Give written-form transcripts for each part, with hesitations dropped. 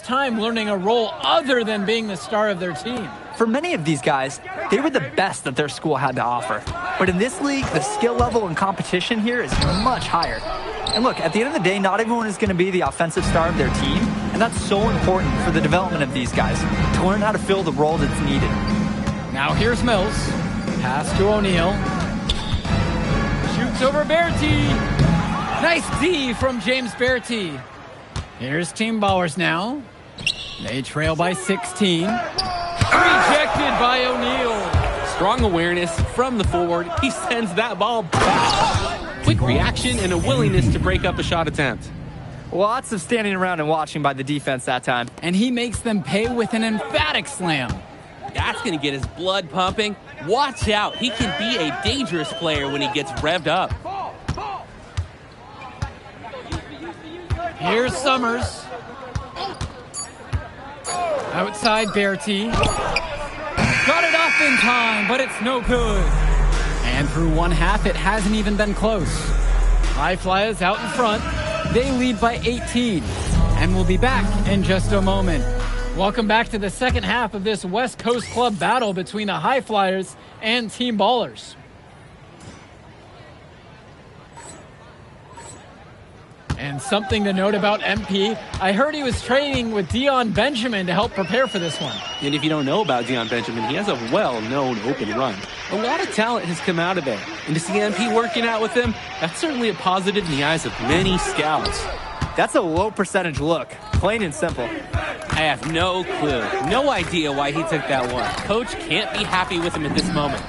first time learning a role other than being the star of their team. For many of these guys, they were the best that their school had to offer. But in this league, the skill level and competition here is much higher. And look, at the end of the day, not everyone is going to be the offensive star of their team, and that's so important for the development of these guys, to learn how to fill the role that's needed. Now here's Mills. Pass to O'Neal. Shoots over Bertie. Nice D from James Bertie. Here's Team Ballers now. They trail by 16. Rejected by O'Neal. Strong awareness from the forward. He sends that ball back. Quick reaction and a willingness to break up a shot attempt. Lots of standing around and watching by the defense that time. And he makes them pay with an emphatic slam. That's going to get his blood pumping. Watch out. He can be a dangerous player when he gets revved up. Here's Summers. Outside Bertie. Got it off in time, but it's no good. And through one half, it hasn't even been close. High Flyers out in front. They lead by 18. And we'll be back in just a moment. Welcome back to the second half of this West Coast Club battle between the High Flyers and Team Ballers. And something to note about MP, I heard he was training with Dion Benjamin to help prepare for this one. And if you don't know about Dion Benjamin, he has a well-known open run. A lot of talent has come out of there. And to see MP working out with him, that's certainly a positive in the eyes of many scouts. That's a low percentage look, plain and simple. I have no clue, no idea why he took that one. Coach can't be happy with him at this moment.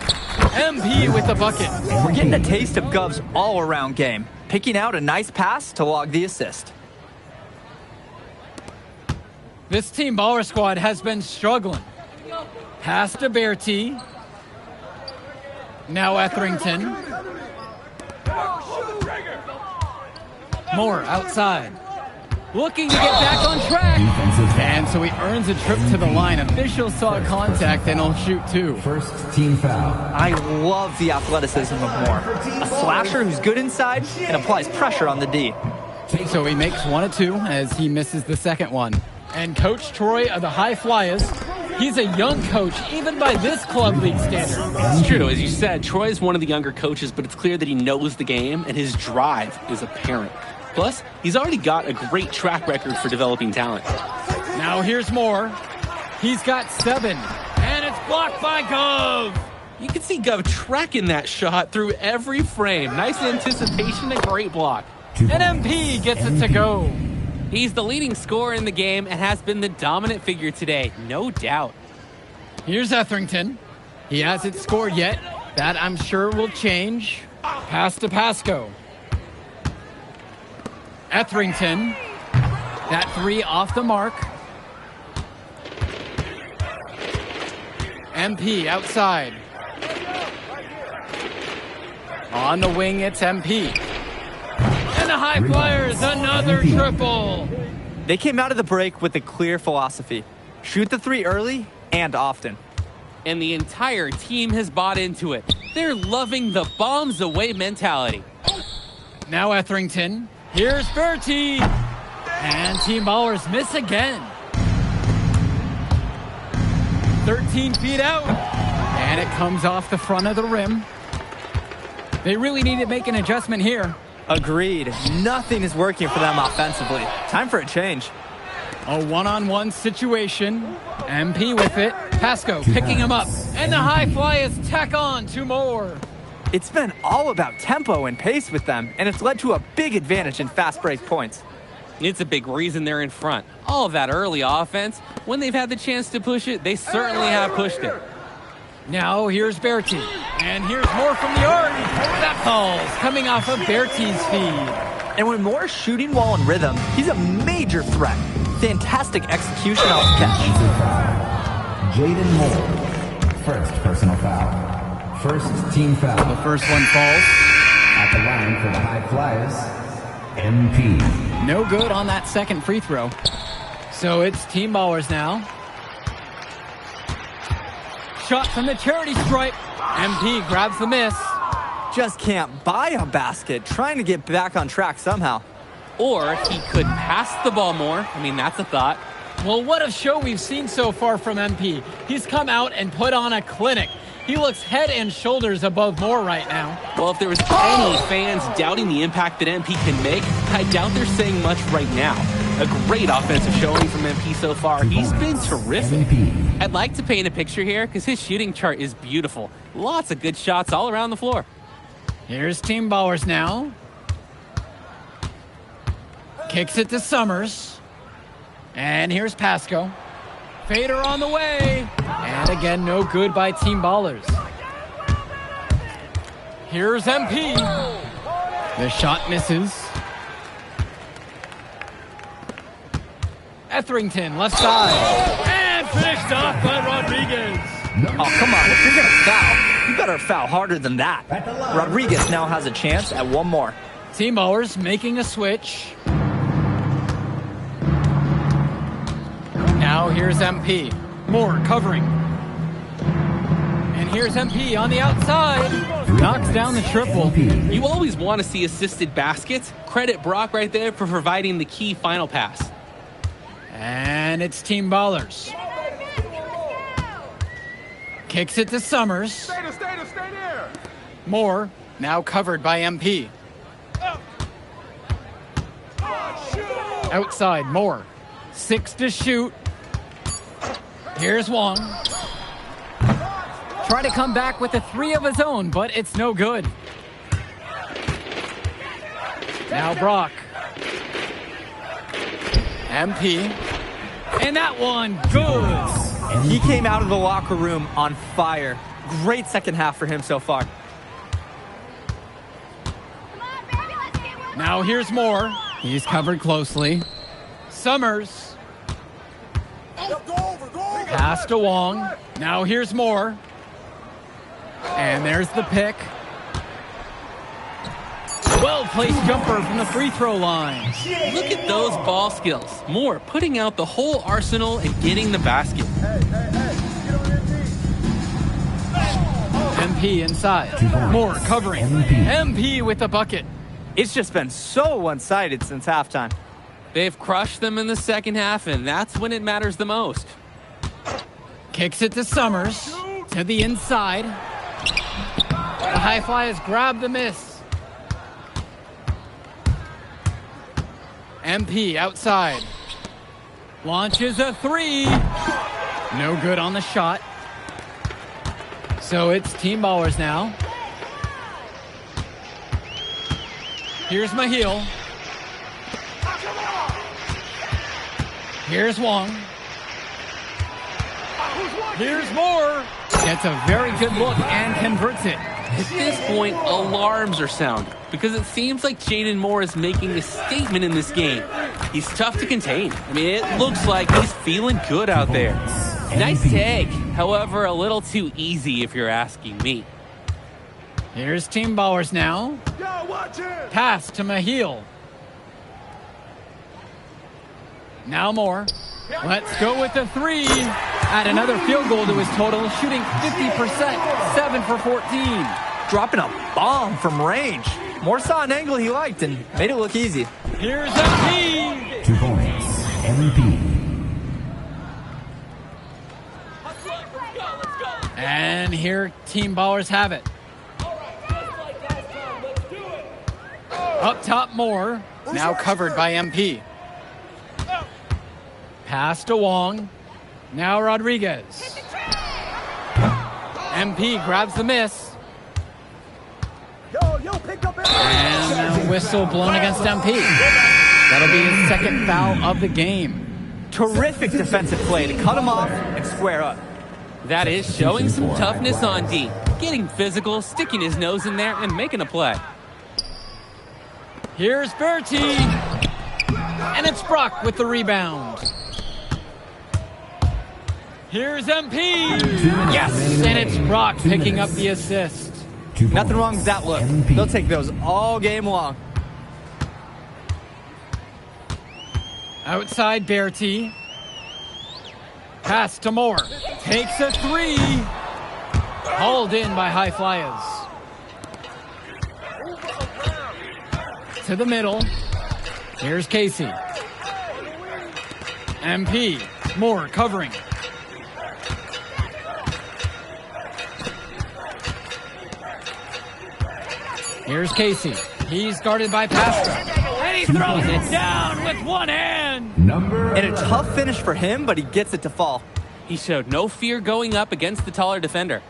MP with the bucket. We're getting a taste of Gov's all-around game, picking out a nice pass to log the assist. This Team Baller squad has been struggling. Pass to Bertie. Now Etherington. Moore outside. Looking to get back on track. And so he earns a trip to the line. Officials saw contact and he'll shoot two. First team foul. I love the athleticism of Moore. A slasher who's good inside and applies pressure on the D. So he makes 1 of 2 as he misses the second one. And Coach Troy of the High Flyers, he's a young coach, even by this club league standard. It's true. As you said, Troy is one of the younger coaches, but it's clear that he knows the game and his drive is apparent. Plus, he's already got a great track record for developing talent. Now here's Moore. He's got 7, and it's blocked by Gov. You can see Gov tracking that shot through every frame. Nice anticipation and great block. And MP gets it to go. He's the leading scorer in the game and has been the dominant figure today, no doubt. Here's Etherington. He hasn't scored yet. That, I'm sure, will change. Pass to Pasco. Etherington. That 3 off the mark. MP outside. On the wing, it's MP. And the High Flyers, another triple. They came out of the break with a clear philosophy. Shoot the 3 early and often. And the entire team has bought into it. They're loving the bombs away mentality. Now Etherington. Here's Bertie. And Team Ballers miss again. 13 feet out. And it comes off the front of the rim. They really need to make an adjustment here. Agreed. Nothing is working for them offensively. Time for a change. A one-on-one situation. MP with it. Pasco picking him up. And the High Flyers tack on 2 more. It's been all about tempo and pace with them, and it's led to a big advantage in fast break points. It's a big reason they're in front. All of that early offense, when they've had the chance to push it, they certainly have pushed it. Now here's Bertie. And here's Moore from the arc. That falls, coming off of Bertie's feed. And when Moore's shooting while in rhythm, he's a major threat. Fantastic execution off the catch. Jaden Moore. First personal foul. First team foul. The first one falls. At the line for the High Flyers, MP. No good on that second free throw. So it's Team Ballers now. Shot from the charity stripe. MP grabs the miss. Just can't buy a basket, trying to get back on track somehow. Or he could pass the ball more. I mean, that's a thought. Well, what a show we've seen so far from MP. He's come out and put on a clinic. He looks head and shoulders above Moore right now. Well, if there was any fans doubting the impact that MP can make, I doubt they're saying much right now. A great offensive showing from MP so far. He's been terrific. I'd like to paint a picture here because his shooting chart is beautiful. Lots of good shots all around the floor. Here's Team Ballers now. Kicks it to Summers. And here's Pasco. Fader on the way. And again, no good by Team Ballers. Here's MP. The shot misses. Etherington, left side. And finished off by Rodriguez. Oh, come on. If you're going to foul, you better foul harder than that. Rodriguez now has a chance at one more. Team Ballers making a switch. Now here's MP. Moore covering. And here's MP on the outside. Knocks down the triple. You always want to see assisted baskets. Credit Brock right there for providing the key final pass. And it's Team Ballers. Kicks it to Summers. Stay there. Moore, now covered by MP. Outside, Moore. 6 to shoot. Here's Wong. Try to come back with a 3 of his own, but it's no good. Now Brock. MP. And that one, good. He came out of the locker room on fire. Great second half for him so far. Now here's Moore. He's covered closely. Summers. Pass to Wong. Now here's Moore. And there's the pick. Well-placed jumper from the free throw line. Look at those ball skills. Moore putting out the whole arsenal and getting the basket. MP inside. Moore covering. MP with the bucket. It's just been so one-sided since halftime. They've crushed them in the second half, and that's when it matters the most. Kicks it to Summers. To the inside. The high flyers grab the miss. MP outside. Launches a 3. No good on the shot. So it's Team Ballers now. Here's Mahil. Here's Wong. Here's Moore. Gets a very good look and converts it. At this point, alarms are sounding because it seems like Jaden Moore is making a statement in this game. He's tough to contain. I mean, it looks like he's feeling good out there. Nice tag, however, a little too easy if you're asking me. Here's Team Ballers now. Pass to Mahil. Now Moore. Let's go with the 3. Add another field goal to his total, shooting 50%, 7 for 14. Dropping a bomb from range. Moore saw an angle he liked and made it look easy. Here's MP. 2 points. MVP. And here Team Ballers have it. Up top Moore, now covered by MP. Pass to Wong. Now Rodriguez. MP grabs the miss. And a whistle blown against MP. That'll be his second foul of the game. Terrific defensive play to cut him off and square up. That is showing some toughness on D. Getting physical, sticking his nose in there, and making a play. Here's Bertie. And it's Brock with the rebound. Here's MP. Yes, and it's Brock picking up the assist. Nothing wrong with that look. They'll take those all game long. Outside Bertie. Pass to Moore. Takes a 3. Hauled in by High Flyers. To the middle. Here's Casey. MP. Moore covering. Here's Casey. He's guarded by Pastor. And he throws it down with one hand. And a tough finish for him, but he gets it to fall. He showed no fear going up against the taller defender.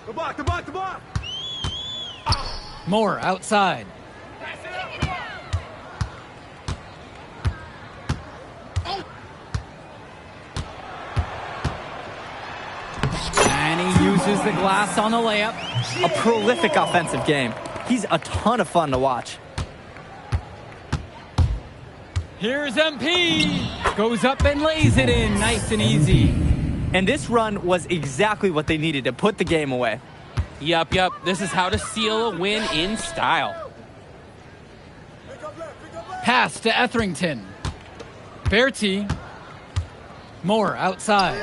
The block, the block, the block. Moore outside. And he uses the glass on the layup. A prolific offensive game. He's a ton of fun to watch. Here's MP. Goes up and lays it in nice and easy. And this run was exactly what they needed to put the game away. Yup. This is how to seal a win in style. Pass to Etherington. Bertie. Moore outside.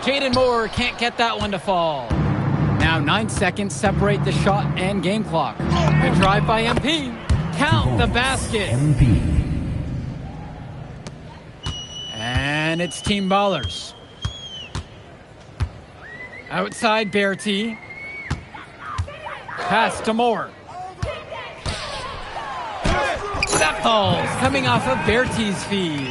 Jaden Moore can't get that one to fall. Now 9 seconds separate the shot and game clock. The drive by MP. Count the basket. And it's Team Ballers. Outside Bertie. Pass to Moore. That falls coming off of Bertie's feed.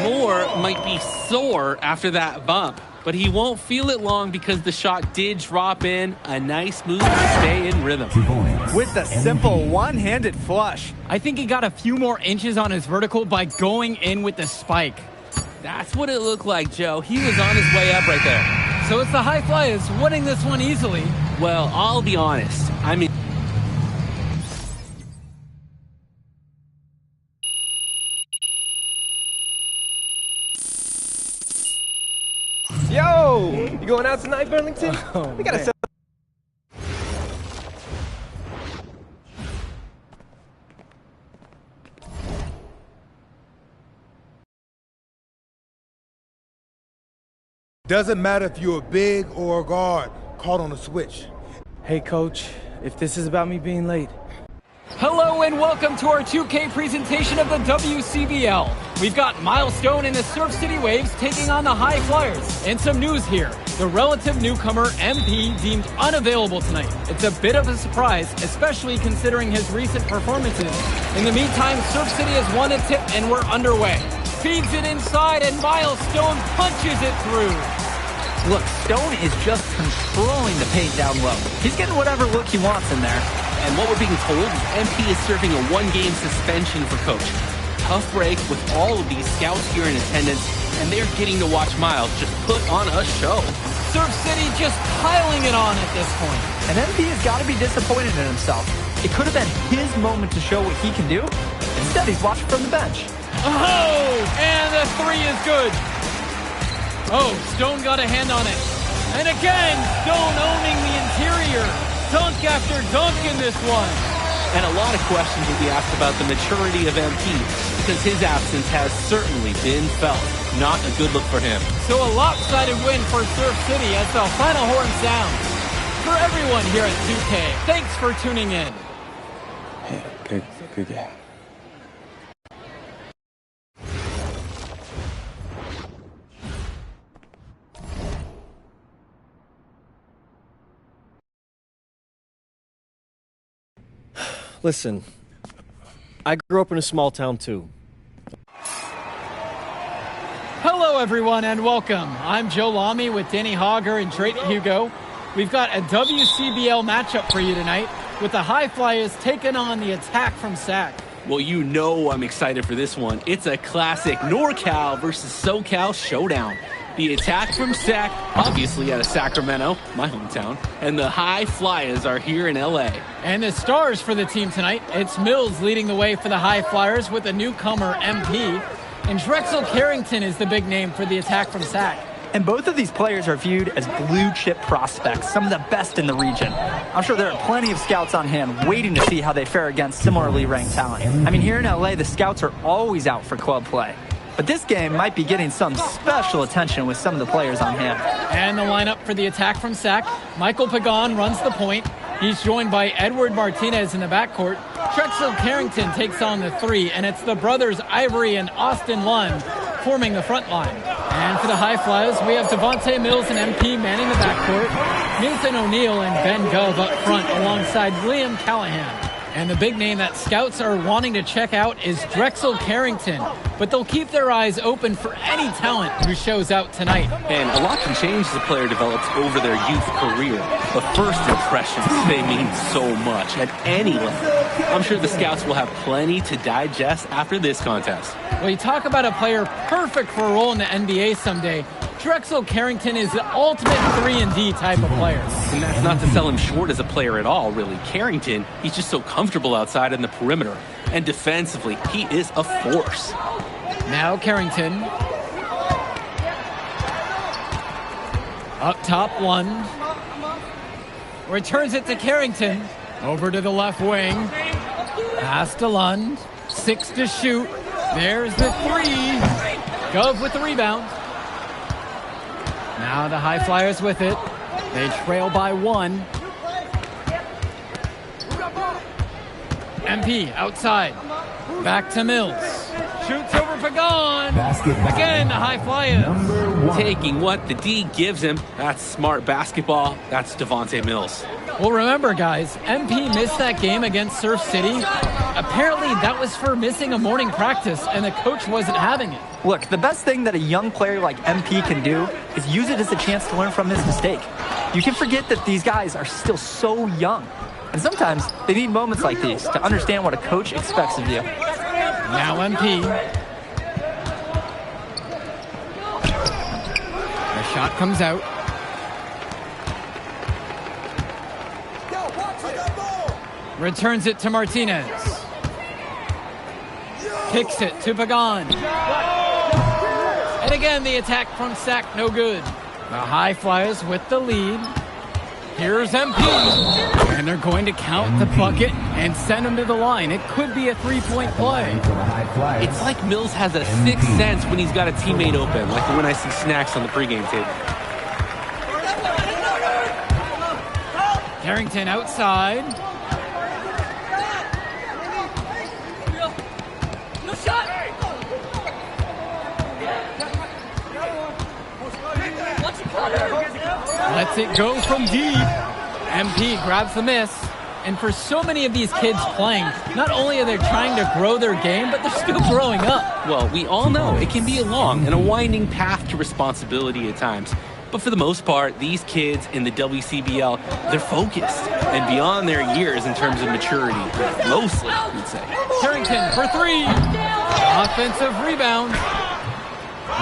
Moore might be sore after that bump, but he won't feel it long because the shot did drop in. A nice move to stay in rhythm. With the simple one-handed flush. I think he got a few more inches on his vertical by going in with the spike. That's what it looked like, Joe. He was on his way up right there. So it's the High Flyers winning this one easily. Well, I'll be honest. I mean, Yo, you going out tonight, Burlington? We gotta sell. Doesn't matter if you're a big or a guard, caught on a switch. Hey, Coach, if this is about me being late. Hello and welcome to our 2K presentation of the WCBL. We've got Milestone and the Surf City Waves taking on the High Flyers. And some news here. The relative newcomer MP deemed unavailable tonight. It's a bit of a surprise, especially considering his recent performances. In the meantime, Surf City has won a tip and we're underway. Feeds it inside and Milestone punches it through. Look, Stone is just controlling the paint down low. He's getting whatever look he wants in there. and what we're being told is MP is serving a one-game suspension for coach. Tough break with all of these scouts here in attendance, and they're getting to watch Miles just put on a show. Surf City just piling it on at this point. And MP has got to be disappointed in himself. It could have been his moment to show what he can do. Instead, he's watching from the bench. Oh, and the three is good. Oh, Stone got a hand on it. And again, Stone owning the interior. Dunk after dunk in this one. And a lot of questions will be asked about the maturity of MP, because his absence has certainly been felt. Not a good look for him. So a lopsided win for Surf City as the final horn sounds. For everyone here at 2K, thanks for tuning in. Yeah, good game. Listen, I grew up in a small town too. Hello everyone and welcome. I'm Joe Lamy with Danny Hogger and Drake Hugo. We've got a WCBL matchup for you tonight with the High Flyers taking on the Attack from SAC. Well, you know I'm excited for this one. It's a classic NorCal versus SoCal showdown. The Attack from SAC, obviously out of Sacramento, my hometown, and the High Flyers are here in LA. And the stars for the team tonight, it's Mills leading the way for the High Flyers with a newcomer MP. And Drexel Carrington is the big name for the Attack from SAC. And both of these players are viewed as blue chip prospects, some of the best in the region. I'm sure there are plenty of scouts on hand waiting to see how they fare against similarly ranked talent. I mean, here in LA, the scouts are always out for club play. But this game might be getting some special attention with some of the players on hand. And the lineup for the Attack from SAC, Michael Pagan runs the point. He's joined by Edward Martinez in the backcourt. Drexel Carrington takes on the three, and it's the brothers Ivory and Austin Lund forming the front line. And for the High Flyers, we have Devontae Mills and MP manning the backcourt, Nathan O'Neill and Ben Gove up front alongside Liam Callahan. And the big name that scouts are wanting to check out is Drexel Carrington. But they'll keep their eyes open for any talent who shows out tonight. And a lot can change as a player develops over their youth career. But first impressions, they mean so much at any level. I'm sure the scouts will have plenty to digest after this contest. Well, you talk about a player perfect for a role in the NBA someday. Drexel Carrington is the ultimate 3-and-D type of player. And that's not to sell him short as a player at all, really. Carrington, he's just so comfortable outside in the perimeter. And defensively, he is a force. Now Carrington. Up top one. Returns it to Carrington. Over to the left wing. Pass to Lund. 6 to shoot. There's the 3. Gove with the rebound. Now the High Flyers with it. They trail by 1. MP outside. Back to Mills. Shoots over Pagan. Again, the High Flyers. Taking what the D gives him. That's smart basketball. That's Devontae Mills. Well, remember, guys, MP missed that game against Surf City. Apparently, that was for missing a morning practice, and the coach wasn't having it. Look, the best thing that a young player like MP can do is use it as a chance to learn from his mistake. You can forget that these guys are still so young. And sometimes they need moments like these to understand what a coach expects of you. Now MP. The shot comes out. Returns it to Martinez. Kicks it to Pagan. And again, the attack from Sack, no good. The High Flyers with the lead. Here's MP. And they're going to count the bucket and send him to the line. It could be a 3-point play. It's like Mills has a sixth sense when he's got a teammate open, like when I see Snacks on the pregame tape. Carrington outside. No shot! Lets it go from deep. MP grabs the miss. And for so many of these kids playing, not only are they trying to grow their game, but they're still growing up. Well, we all know it can be a long and a winding path to responsibility at times. But for the most part, these kids in the WCBL, they're focused and beyond their years in terms of maturity. Mostly, you'd say. Carrington for 3. Offensive rebound.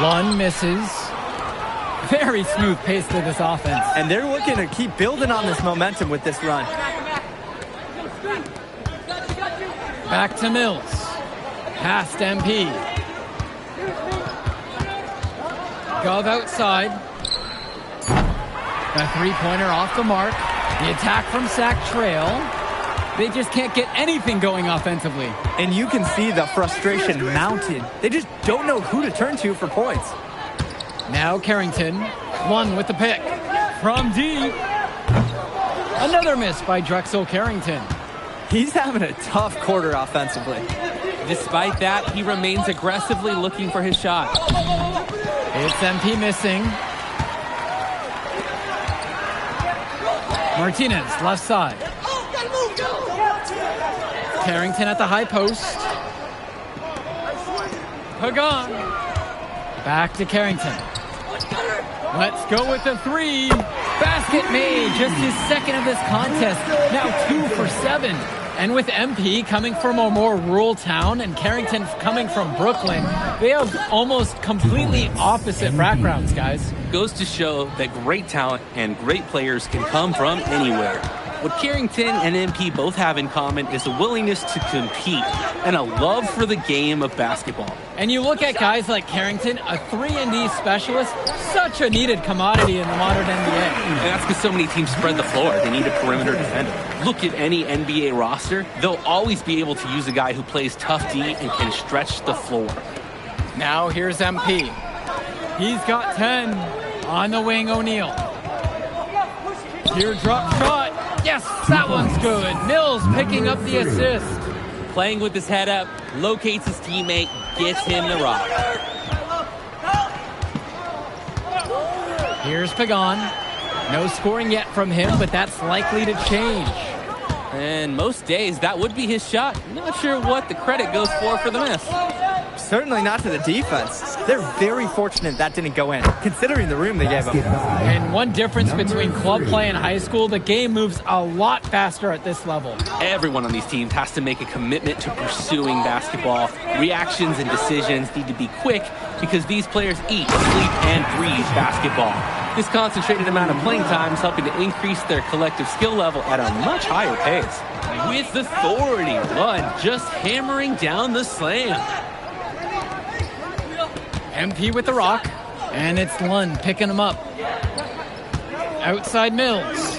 One misses. Very smooth pace to this offense. And they're looking to keep building on this momentum with this run. Back to Mills. Past MP. Gove outside. A 3-pointer off the mark. The attack from Sack Trail. They just can't get anything going offensively. And you can see the frustration mounted. They just don't know who to turn to for points. Now Carrington. One with the pick. From deep. Another miss by Drexel Carrington. He's having a tough quarter offensively. Despite that, he remains aggressively looking for his shot. It's MP missing. Martinez, left side. Carrington at the high post. Pagan. Back to Carrington. Let's go with the 3. Basket made. Just his second of this contest. Now 2 for 7. And with MP coming from a more rural town and Carrington coming from Brooklyn, they have almost completely opposite backgrounds, guys. Goes to show that great talent and great players can come from anywhere. What Carrington and MP both have in common is a willingness to compete and a love for the game of basketball. And you look at guys like Carrington, a 3-and-D specialist, such a needed commodity in the modern NBA. And that's because so many teams spread the floor. They need a perimeter defender. Look at any NBA roster. They'll always be able to use a guy who plays tough D and can stretch the floor. Now here's MP. He's got 10 on the wing, O'Neill. Teardrop shot. Yes, that one's good. Mills picking up the assist. Playing with his head up, locates his teammate, gets him the rock. Here's Pagan. No scoring yet from him, but that's likely to change. And most days, that would be his shot. Not sure what the credit goes for the miss. Certainly not to the defense. They're very fortunate that didn't go in, considering the room they gave them. And one difference between club play and high school, the game moves a lot faster at this level. Everyone on these teams has to make a commitment to pursuing basketball. Reactions and decisions need to be quick because these players eat, sleep, and breathe basketball. This concentrated amount of playing time is helping to increase their collective skill level at a much higher pace. With authority, Lund just hammering down the slam. MP with the rock, and it's Lund picking him up. Outside Mills.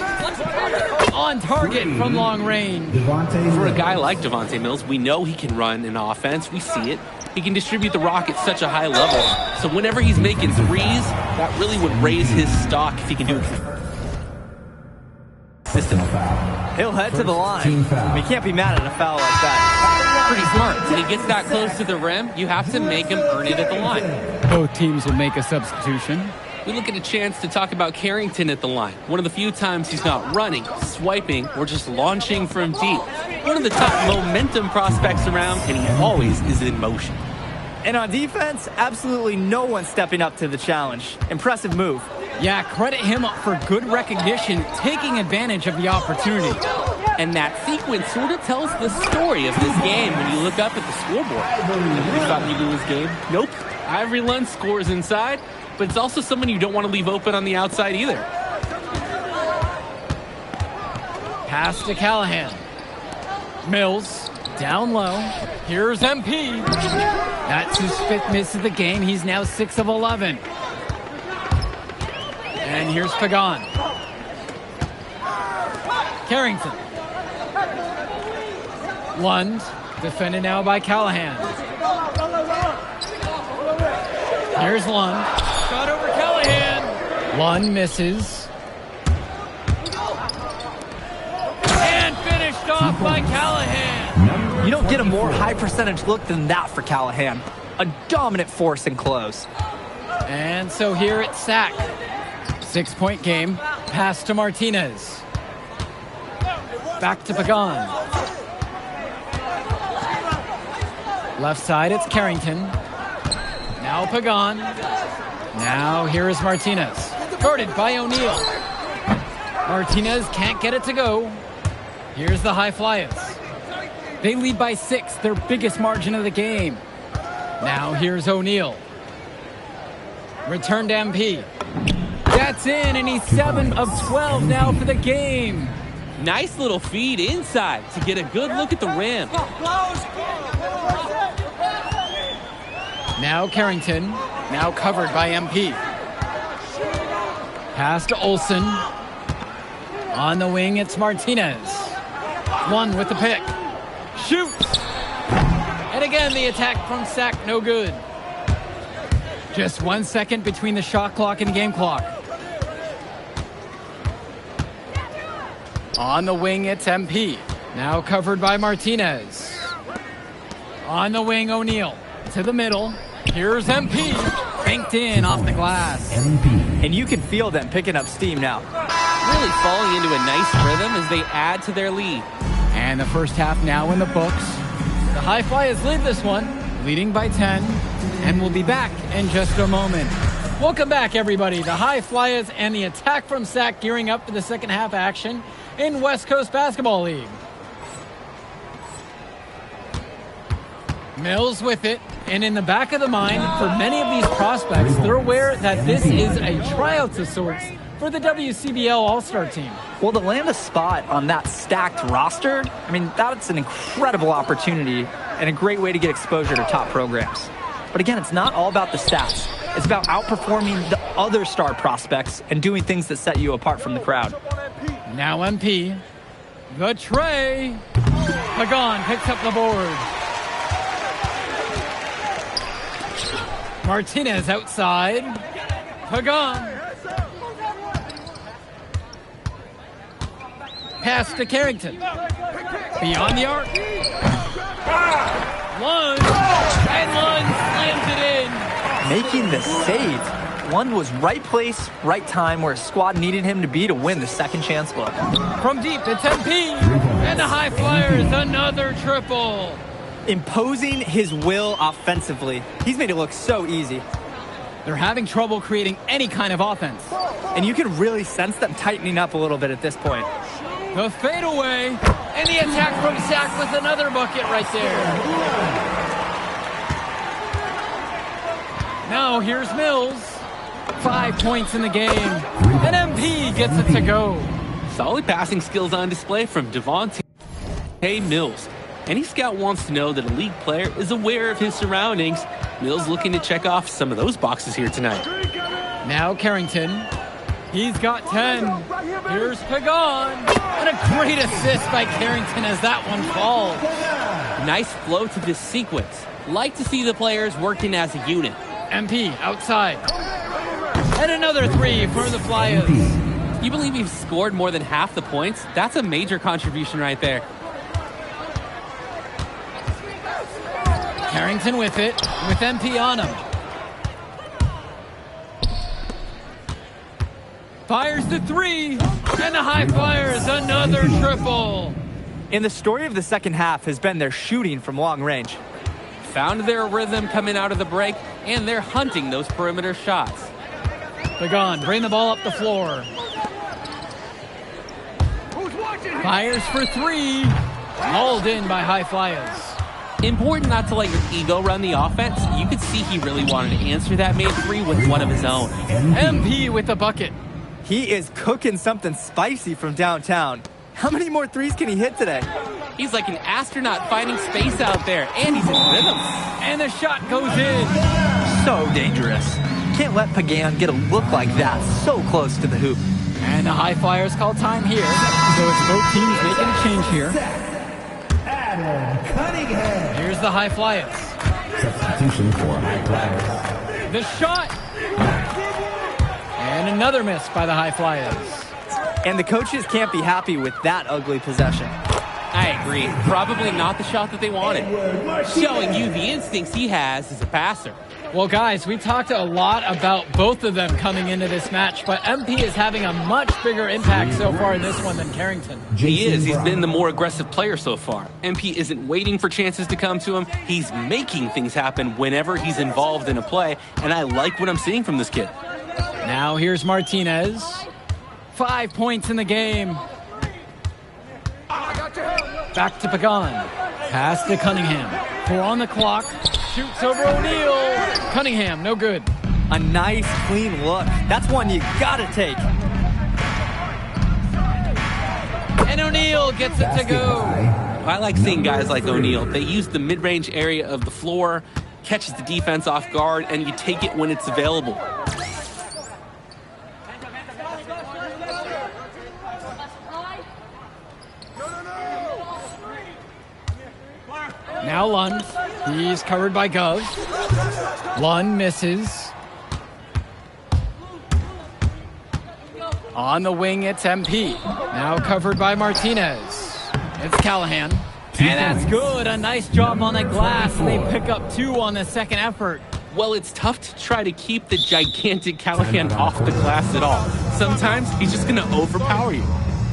On target from long range. For a guy like Devontae Mills, we know he can run an offense. We see it. He can distribute the rock at such a high level. So whenever he's making threes, that really would raise his stock if he can do it. He'll head to the line. We can't be mad at a foul like that. Pretty smart. When he gets that close to the rim, you have to make him earn it at the line. Both teams will make a substitution. We look at a chance to talk about Carrington at the line. One of the few times he's not running, swiping, or just launching from deep. One of the top momentum prospects around, and he always is in motion. And on defense, absolutely no one stepping up to the challenge. Impressive move. Yeah, credit him for good recognition, taking advantage of the opportunity. And that sequence sort of tells the story of this game when you look up at the scoreboard. You thought you knew his game? Nope. Ivory Lund scores inside, but it's also someone you don't want to leave open on the outside either. Pass to Callahan. Mills, down low. Here's MP. That's his 5th miss of the game. He's now 6 of 11. And here's Pagan. Carrington. Lund, defended now by Callahan. Here's Lund. Shot over Callahan. Lund misses. And finished off by Callahan. You don't get a more high percentage look than that for Callahan. A dominant force in close. And so here it's Sack. 6-point game. Pass to Martinez. Back to Pagan. Left side, it's Carrington. Now Pagan. Now here is Martinez. Guarded by O'Neal. Martinez can't get it to go. Here's the High Flyers. They lead by 6, their biggest margin of the game. Now here's O'Neal. Return to MP. That's in, and he's 7 of 12 now for the game. Nice little feed inside to get a good look at the rim. Now Carrington, now covered by MP. Pass to Olsen. On the wing, it's Martinez. One with the pick. Shoots! And again, the attack from Sack, no good. Just 1 second between the shot clock and game clock. On the wing, it's MP. Now covered by Martinez. On the wing, O'Neal. To the middle. Here's MP. Banked in off the glass. And you can feel them picking up steam now. Really falling into a nice rhythm as they add to their lead. And the first half now in the books. The High Flyers lead this one, leading by 10. And we'll be back in just a moment. Welcome back, everybody. The High Flyers and the attack from Sack gearing up for the second half action in West Coast Basketball League. Mills with it, and in the back of the mind, for many of these prospects, they're aware that this is a tryout of sorts for the WCBL All-Star team. Well, to land a spot on that stacked roster, I mean, that's an incredible opportunity and a great way to get exposure to top programs. But again, it's not all about the stats. It's about outperforming the other star prospects and doing things that set you apart from the crowd. Now MP, the tray. Pagan picks up the board. Martinez outside. Pagan. Pass to Carrington. Beyond the arc. Lund. And Lund slams it in. Making the save. Lund was right place, right time where his squad needed him to be to win the second chance look. From deep, it's MP. And the High Flyers, another triple. Imposing his will offensively. He's made it look so easy. They're having trouble creating any kind of offense. And you can really sense them tightening up a little bit at this point. The fadeaway, and the attack from Zach with another bucket right there. Now here's Mills. 5 points in the game, and MP gets it to go. Solid passing skills on display from Devontae Mills. Any scout wants to know that a league player is aware of his surroundings. Mills looking to check off some of those boxes here tonight. Now Carrington. He's got 10. Here's Pagan. And a great assist by Carrington as that one falls. Nice flow to this sequence. Like to see the players working as a unit. MP outside. And another 3 for the Flyers. You believe he's scored more than half the points? That's a major contribution right there. Carrington with it, with MP on him. Fires the 3, and the High Flyers another triple. And the story of the second half has been their shooting from long range. Found their rhythm coming out of the break, and they're hunting those perimeter shots. Pagan, bring the ball up the floor. Fires for 3, hauled in by High Flyers. Important not to let your ego run the offense. You could see he really wanted to answer that made 3 with one of his own. MP with the bucket. He is cooking something spicy from downtown. How many more 3s can he hit today? He's like an astronaut finding space out there, and he's in rhythm. And the shot goes in. So dangerous. Can't let Pagan get a look like that so close to the hoop. And the High Flyers call time here. So it's both teams making a change here. Here's the High Flyers. Substitution for High Flyers. The shot. And another miss by the High Flyers. And the coaches can't be happy with that ugly possession. I agree. Probably not the shot that they wanted. Showing you the instincts he has as a passer. Well, guys, we talked a lot about both of them coming into this match, but MP is having a much bigger impact so far in this one than Carrington. He is. He's been the more aggressive player so far. MP isn't waiting for chances to come to him. He's making things happen whenever he's involved in a play, and I like what I'm seeing from this kid. Now here's Martinez. 5 points in the game. Back to Pagan. Pass to Cunningham. 4 on the clock. Shoots over O'Neal. Cunningham, no good. A nice, clean look. That's one you gotta take. And O'Neal gets it to go. I like seeing guys like O'Neal. They use the mid-range area of the floor, catches the defense off guard, and you take it when it's available. Now Lund. He's covered by Gov. Lund misses. On the wing, it's MP. Now covered by Martinez. It's Callahan. And that's good. A nice job on the glass. And they pick up 2 on the second effort. Well, it's tough to try to keep the gigantic Callahan off the glass at all. Sometimes he's just going to overpower you.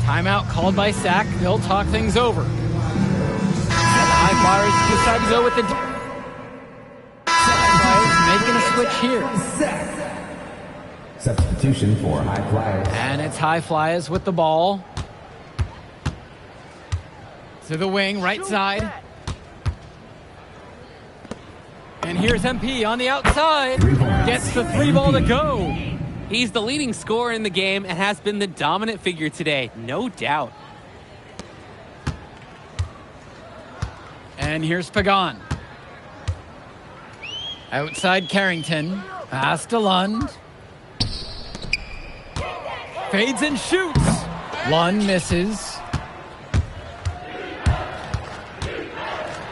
Timeout called by Sack. They'll talk things over. And the High Flyers decide to go with the... Making a switch here. Substitution for High Flyers. And it's High Flyers with the ball. To the wing, right side. And here's MP on the outside. Gets the 3 ball to go. He's the leading scorer in the game and has been the dominant figure today, no doubt. And here's Pagan. Outside Carrington. Pass to Lund. Fades and shoots. Lund misses.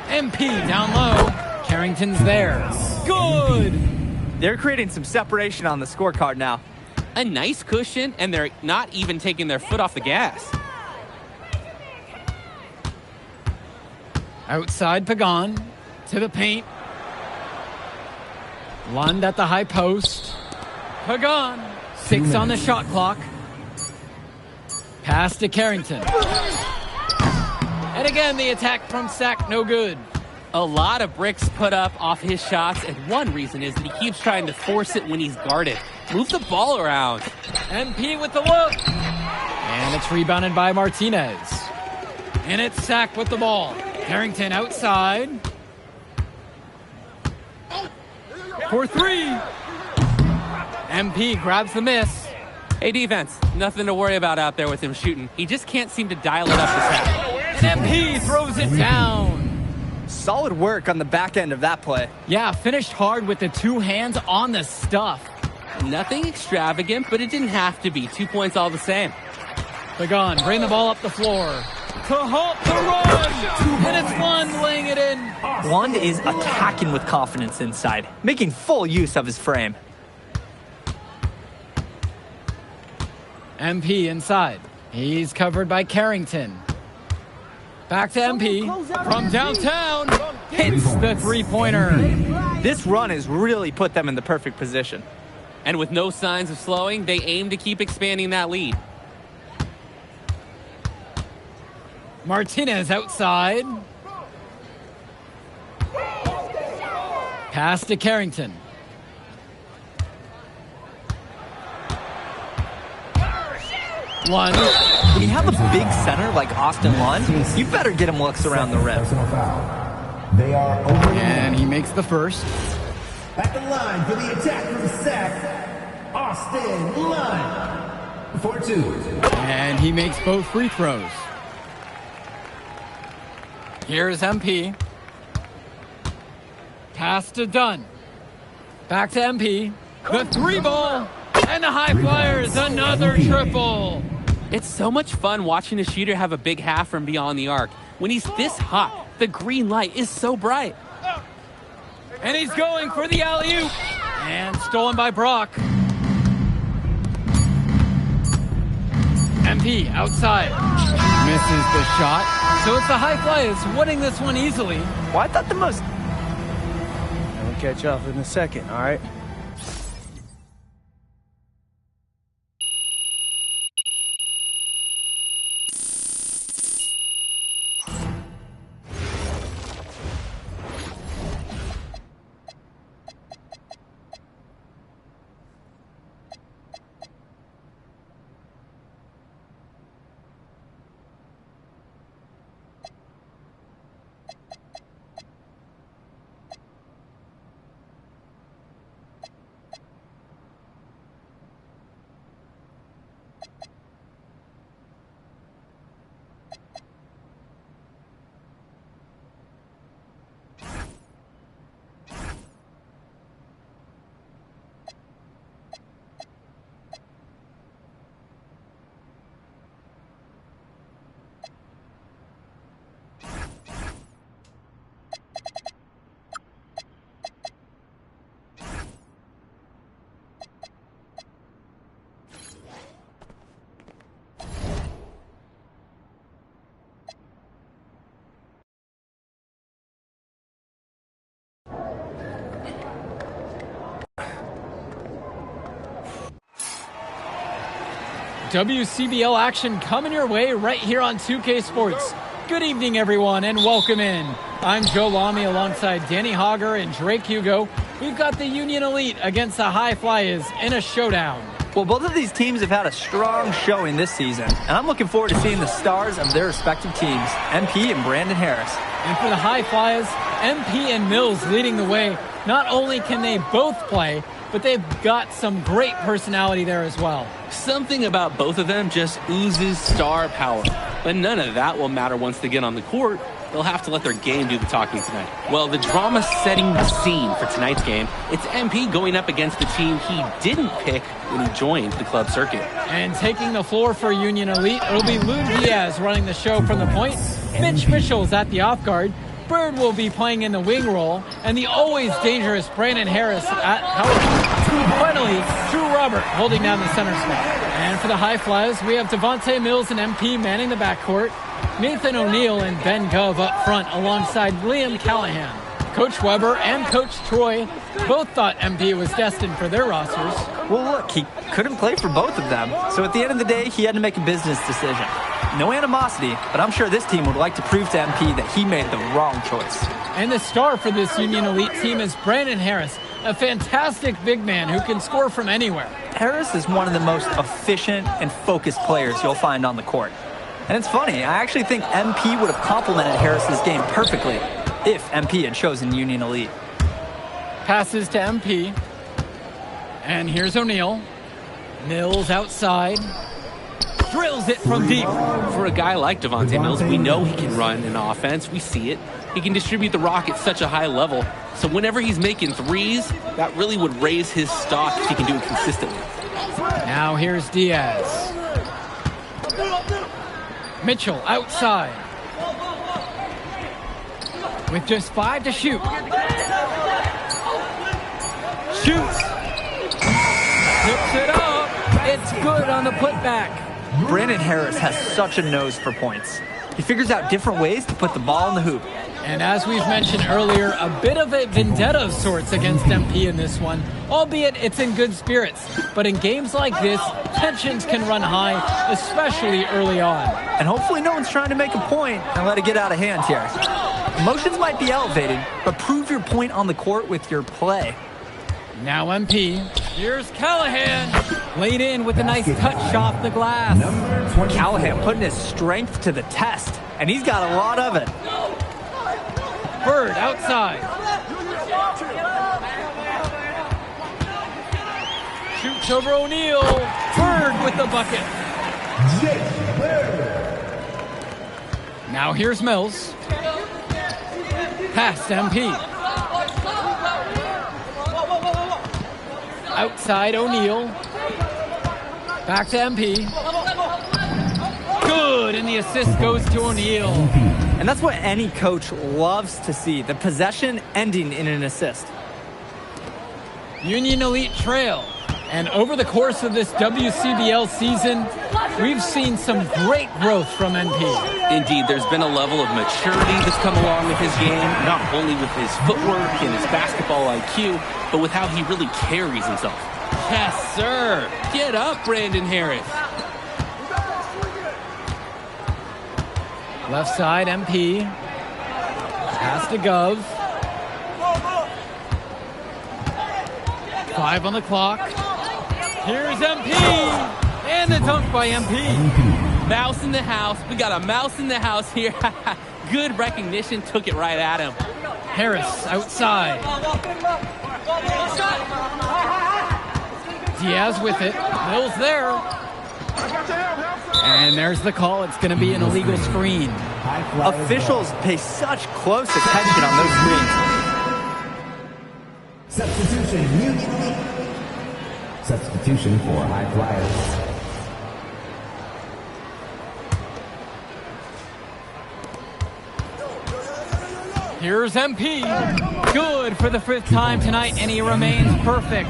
MP down low. Carrington's there. Good. They're creating some separation on the scorecard now. A nice cushion, and they're not even taking their foot off the gas. Outside Pagan. To the paint. Lund at the high post. Pagan. 6 on the shot clock. Pass to Carrington. And again, the attack from Sack, no good. A lot of bricks put up off his shots, and one reason is that he keeps trying to force it when he's guarded. Move the ball around. MP with the look. And it's rebounded by Martinez. And it's Sack with the ball. Carrington outside. For 3. MP grabs the miss. Hey, defense, nothing to worry about out there with him shooting. He just can't seem to dial it up to Sack. And MP throws it down. Solid work on the back end of that play. Yeah, finished hard with the 2 hands on the stuff. Nothing extravagant, but it didn't have to be. 2 points all the same. Pagan, bring the ball up the floor. To halt the run! And it's Lund laying it in. Lund is attacking with confidence inside, making full use of his frame. MP inside. He's covered by Carrington. Back to MP. From downtown. Hits the 3-pointer. This run has really put them in the perfect position. And with no signs of slowing, they aim to keep expanding that lead. Martinez outside. Pass to Carrington. Lund. When you have a big center like Austin Lund, you better get him looks around the rim. They are over. And he makes the first. At the line for the attack from Sack, Austin Lund for 2. And he makes both free throws. Here's MP. Pass to Dunn. Back to MP. The 3-ball. And the High Flyers, another triple. It's so much fun watching a shooter have a big half from beyond the arc. When he's this hot, the green light is so bright. And he's going for the alley-oop. And stolen by Brock. MP outside. Misses the shot. So it's the High Flyers winning this one easily. Well, I thought the most... We'll catch up in a second, all right? WCBL action coming your way right here on 2K Sports. Good evening, everyone, and welcome in. I'm Joe Lamy alongside Danny Hogger and Drake Hugo. We've got the Union Elite against the High Flyers in a showdown. Well, both of these teams have had a strong showing this season, and I'm looking forward to seeing the stars of their respective teams, MP and Brandon Harris. And for the High Flyers, MP and Mills leading the way. Not only can they both play, but they've got some great personality there as well. Something about both of them just oozes star power. But none of that will matter once they get on the court. They'll have to let their game do the talking tonight. Well, the drama setting the scene for tonight's game. It's MP going up against the team he didn't pick when he joined the club circuit. And taking the floor for Union Elite, it'll be Lou Diaz running the show from the point. Mitch Mitchell's at the off guard. Bird will be playing in the wing role, and the always dangerous Brandon Harris at power. Finally, Drew Robert holding down the center spot. And for the High Flyers, we have Devontae Mills and MP manning the backcourt, Nathan O'Neill and Ben Gove up front alongside Liam Callahan. Coach Weber and Coach Troy both thought MP was destined for their rosters. Well, look, he couldn't play for both of them, so at the end of the day, he had to make a business decision. No animosity, but I'm sure this team would like to prove to MP that he made the wrong choice. And the star for this Union Elite team is Brandon Harris, a fantastic big man who can score from anywhere. Harris is one of the most efficient and focused players you'll find on the court. And it's funny, I actually think MP would have complemented Harris's game perfectly if MP had chosen Union Elite. Passes to MP. And here's O'Neal. Mills outside. Drills it from deep. For a guy like Devontae Mills, we know he can run an offense. We see it. He can distribute the rock at such a high level. So whenever he's making threes, that really would raise his stock if he can do it consistently. Now here's Diaz. Mitchell outside. With just 5 to shoot. Shoots. Tips it up. It's good on the putback. Brandon Harris has such a nose for points. He figures out different ways to put the ball in the hoop. And as we've mentioned earlier, a bit of a vendetta of sorts against MP in this one, albeit it's in good spirits. But in games like this, tensions can run high, especially early on. And hopefully no one's trying to make a point and let it get out of hand here. Emotions might be elevated, but prove your point on the court with your play. Now MP. Here's Callahan. Laid in with a nice touch off the glass. Callahan putting his strength to the test, and he's got a lot of it. Bird outside. Shoots over O'Neal. Bird with the bucket. Now here's Mills. Pass to MP. Outside O'Neal. Back to MP. Good, and the assist goes to O'Neal. And that's what any coach loves to see, the possession ending in an assist. Union Elite trail. And over the course of this WCBL season, we've seen some great growth from NP. Indeed, there's been a level of maturity that's come along with his game, not only with his footwork and his basketball IQ, but with how he really carries himself. Yes, sir. Get up, Brandon Harris. Left side, MP. Pass to Gov. 5 on the clock. Here's MP. And the dunk by MP. Mouse in the house. We got a mouse in the house here. Good recognition. Took it right at him. Harris outside. Diaz with it. Mills there. And there's the call. It's going to be an illegal screen. Officials pay such close attention on those screens. Substitution, Union Elite. Substitution for High Flyers. Here's MP. Good for the 5th time tonight, and he remains perfect.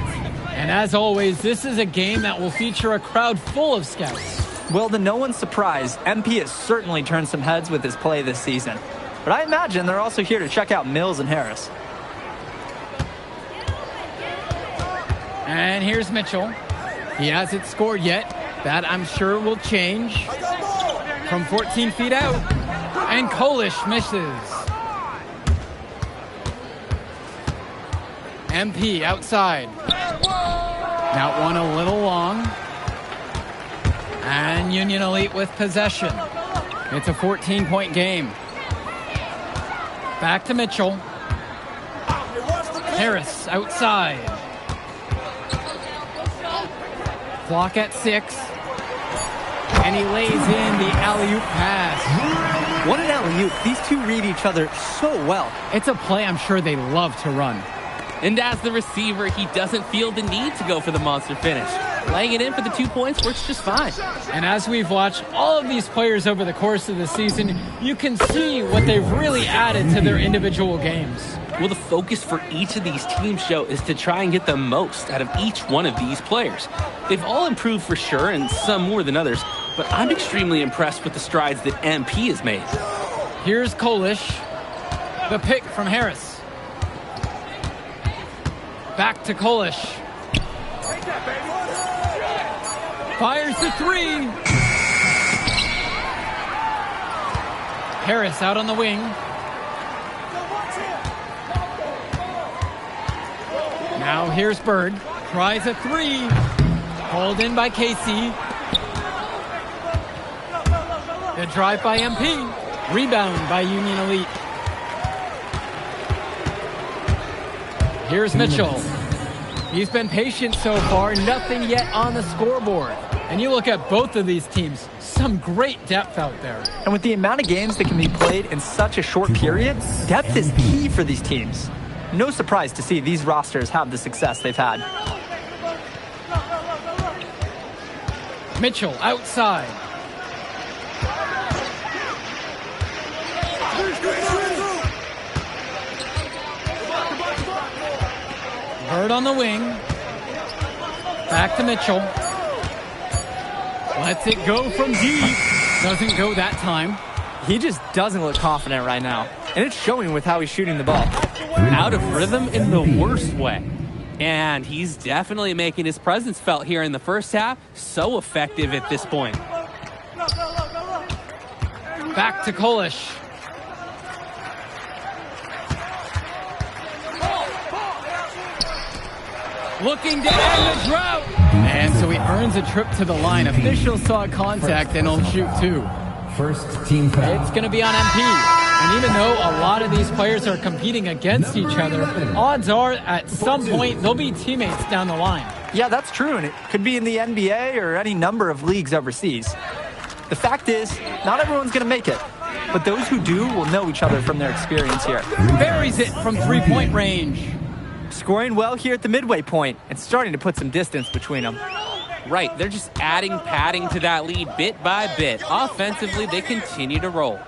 And as always, this is a game that will feature a crowd full of scouts. Well, to no one's surprise, MP has certainly turned some heads with his play this season. But I imagine they're also here to check out Mills and Harris. And here's Mitchell. He hasn't scored yet. That, I'm sure, will change. From 14 feet out. And Kolish misses. MP outside. That one a little long. And Union Elite with possession. It's a 14-point game. Back to Mitchell. Harris outside. Clock at 6. And he lays in the alley-oop pass. What an alley-oop. These two read each other so well. It's a play I'm sure they love to run. And as the receiver, he doesn't feel the need to go for the monster finish. Laying it in for the 2 points works just fine. And as we've watched all of these players over the course of the season, you can see what they've really added to their individual games. Well, the focus for each of these teams show is to try and get the most out of each one of these players. They've all improved for sure, and some more than others, but I'm extremely impressed with the strides that MP has made. Here's Kolish. The pick from Harris. Back to Kolish. Fires the three. Harris out on the wing. Now here's Bird. Tries a three. Hauled in by Casey. The drive by MP. Rebound by Union Elite. Here's Mitchell. He's been patient so far. Nothing yet on the scoreboard. And you look at both of these teams. Some great depth out there. And with the amount of games that can be played in such a short period, depth is key for these teams. No surprise to see these rosters have the success they've had. Mitchell outside. Bird on the wing. Back to Mitchell. Lets it go from deep. Doesn't go that time. He just doesn't look confident right now. And it's showing with how he's shooting the ball. Out of rhythm in the worst way. And he's definitely making his presence felt here in the first half. So effective at this point. Back to Kolish. Looking to end the drought. And so he earns a trip to the line. Officials saw contact and he'll shoot two. First team foul. It's going to be on MP. And even though a lot of these players are competing against each other, odds are at some point they'll be teammates down the line. Yeah, that's true, and it could be in the NBA or any number of leagues overseas. The fact is, not everyone's going to make it, but those who do will know each other from their experience here. Buries it from three-point range. Scoring well here at the midway point and starting to put some distance between them. Right, they're just adding padding to that lead bit by bit. Offensively, they continue to roll.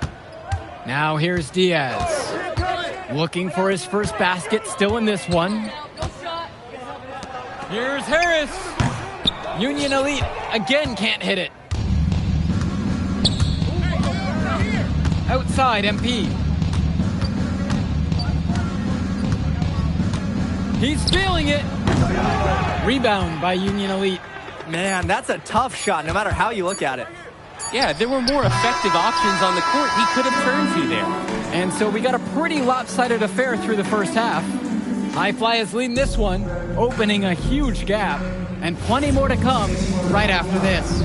Now here's Diaz. Looking for his first basket, still in this one. Here's Harris. Union Elite again can't hit it. Outside, MP. He's feeling it. Rebound by Union Elite. Man, that's a tough shot no matter how you look at it. Yeah, there were more effective options on the court he could have turned to there. And so we got a pretty lopsided affair through the first half. High Fly is leading this one, opening a huge gap, and plenty more to come right after this.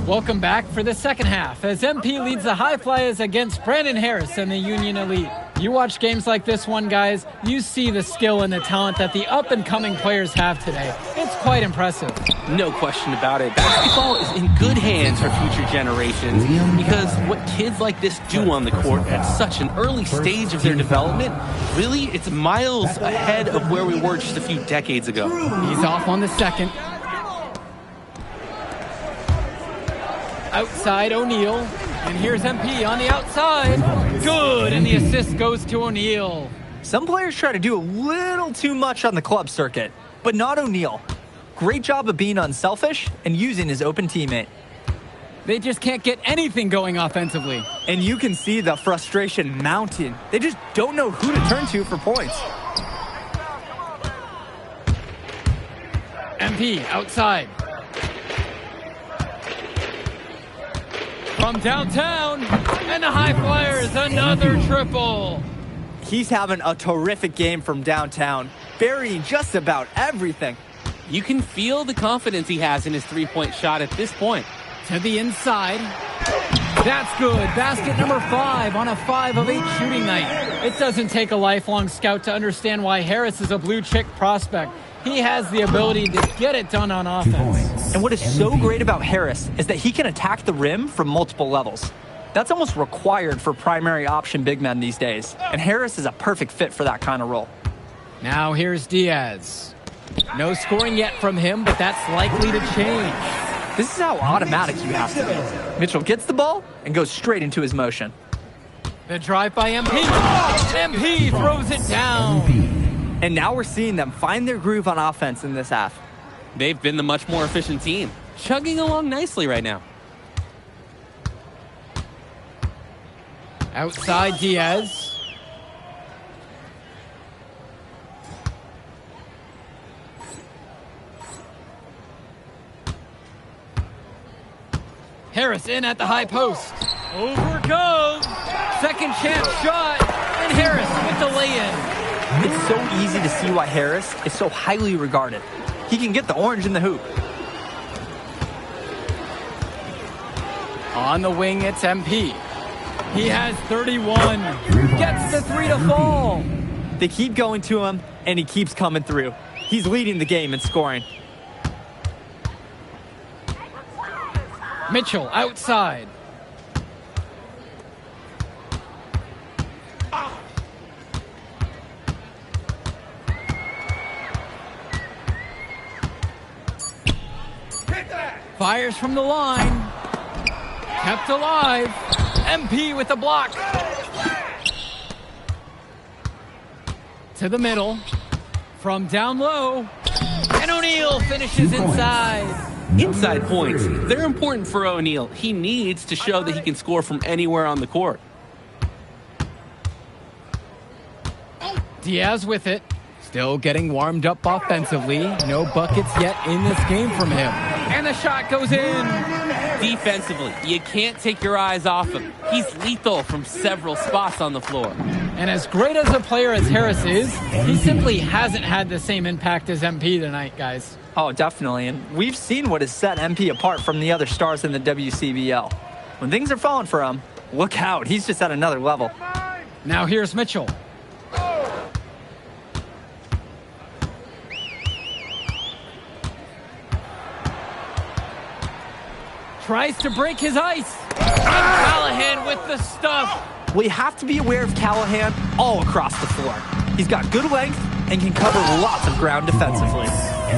Welcome back for the second half as MP leads the High Flyers against Brandon Harris and the Union Elite. You watch games like this one, guys, you see the skill and the talent that the up-and-coming players have today. It's quite impressive. No question about it. Basketball is in good hands for future generations because what kids like this do on the court at such an early stage of their development, really, it's miles ahead of where we were just a few decades ago. He's off on the second. Outside O'Neal, and here's MP on the outside. Good, and the assist goes to O'Neal. Some players try to do a little too much on the club circuit, but not O'Neal. Great job of being unselfish and using his open teammate. They just can't get anything going offensively. And you can see the frustration mounting. They just don't know who to turn to for points. MP outside. From downtown, and the High Flyers, another triple. He's having a terrific game from downtown, burying just about everything. You can feel the confidence he has in his three-point shot at this point. To the inside. That's good. Basket number 5 on a 5 of 8 shooting night. It doesn't take a lifelong scout to understand why Harris is a blue-chip prospect. He has the ability to get it done on offense. And what is so great about Harris is that he can attack the rim from multiple levels. That's almost required for primary option big men these days. And Harris is a perfect fit for that kind of role. Now here's Diaz. No scoring yet from him, but that's likely to change. This is how automatic you have to be. Mitchell gets the ball and goes straight into his motion. The drive by MP. MP throws it down. And now we're seeing them find their groove on offense in this half. They've been the much more efficient team, chugging along nicely right now. Outside Diaz. Harris in at the high post. Over goes. Second chance shot. And Harris with the lay-in. It's so easy to see why Harris is so highly regarded. He can get the orange in the hoop. On the wing, it's MP. He has 31. Gets the three to fall. They keep going to him, and he keeps coming through. He's leading the game in scoring. Mitchell outside. Fires from the line. Kept alive. MP with the block. To the middle. From down low. And O'Neal finishes inside. Inside points, they're important for O'Neal. He needs to show that he can score from anywhere on the court. Diaz with it. Still getting warmed up offensively. No buckets yet in this game from him. And the shot goes in. Defensively, you can't take your eyes off him. He's lethal from several spots on the floor. And as great as a player as Harris is, he simply hasn't had the same impact as MP tonight, guys. Oh, definitely. And we've seen what has set MP apart from the other stars in the WCBL. When things are falling for him, look out. He's just at another level. Now here's Mitchell. Tries to break his ice. And Callahan with the stuff. We have to be aware of Callahan all across the floor. He's got good length and can cover lots of ground defensively.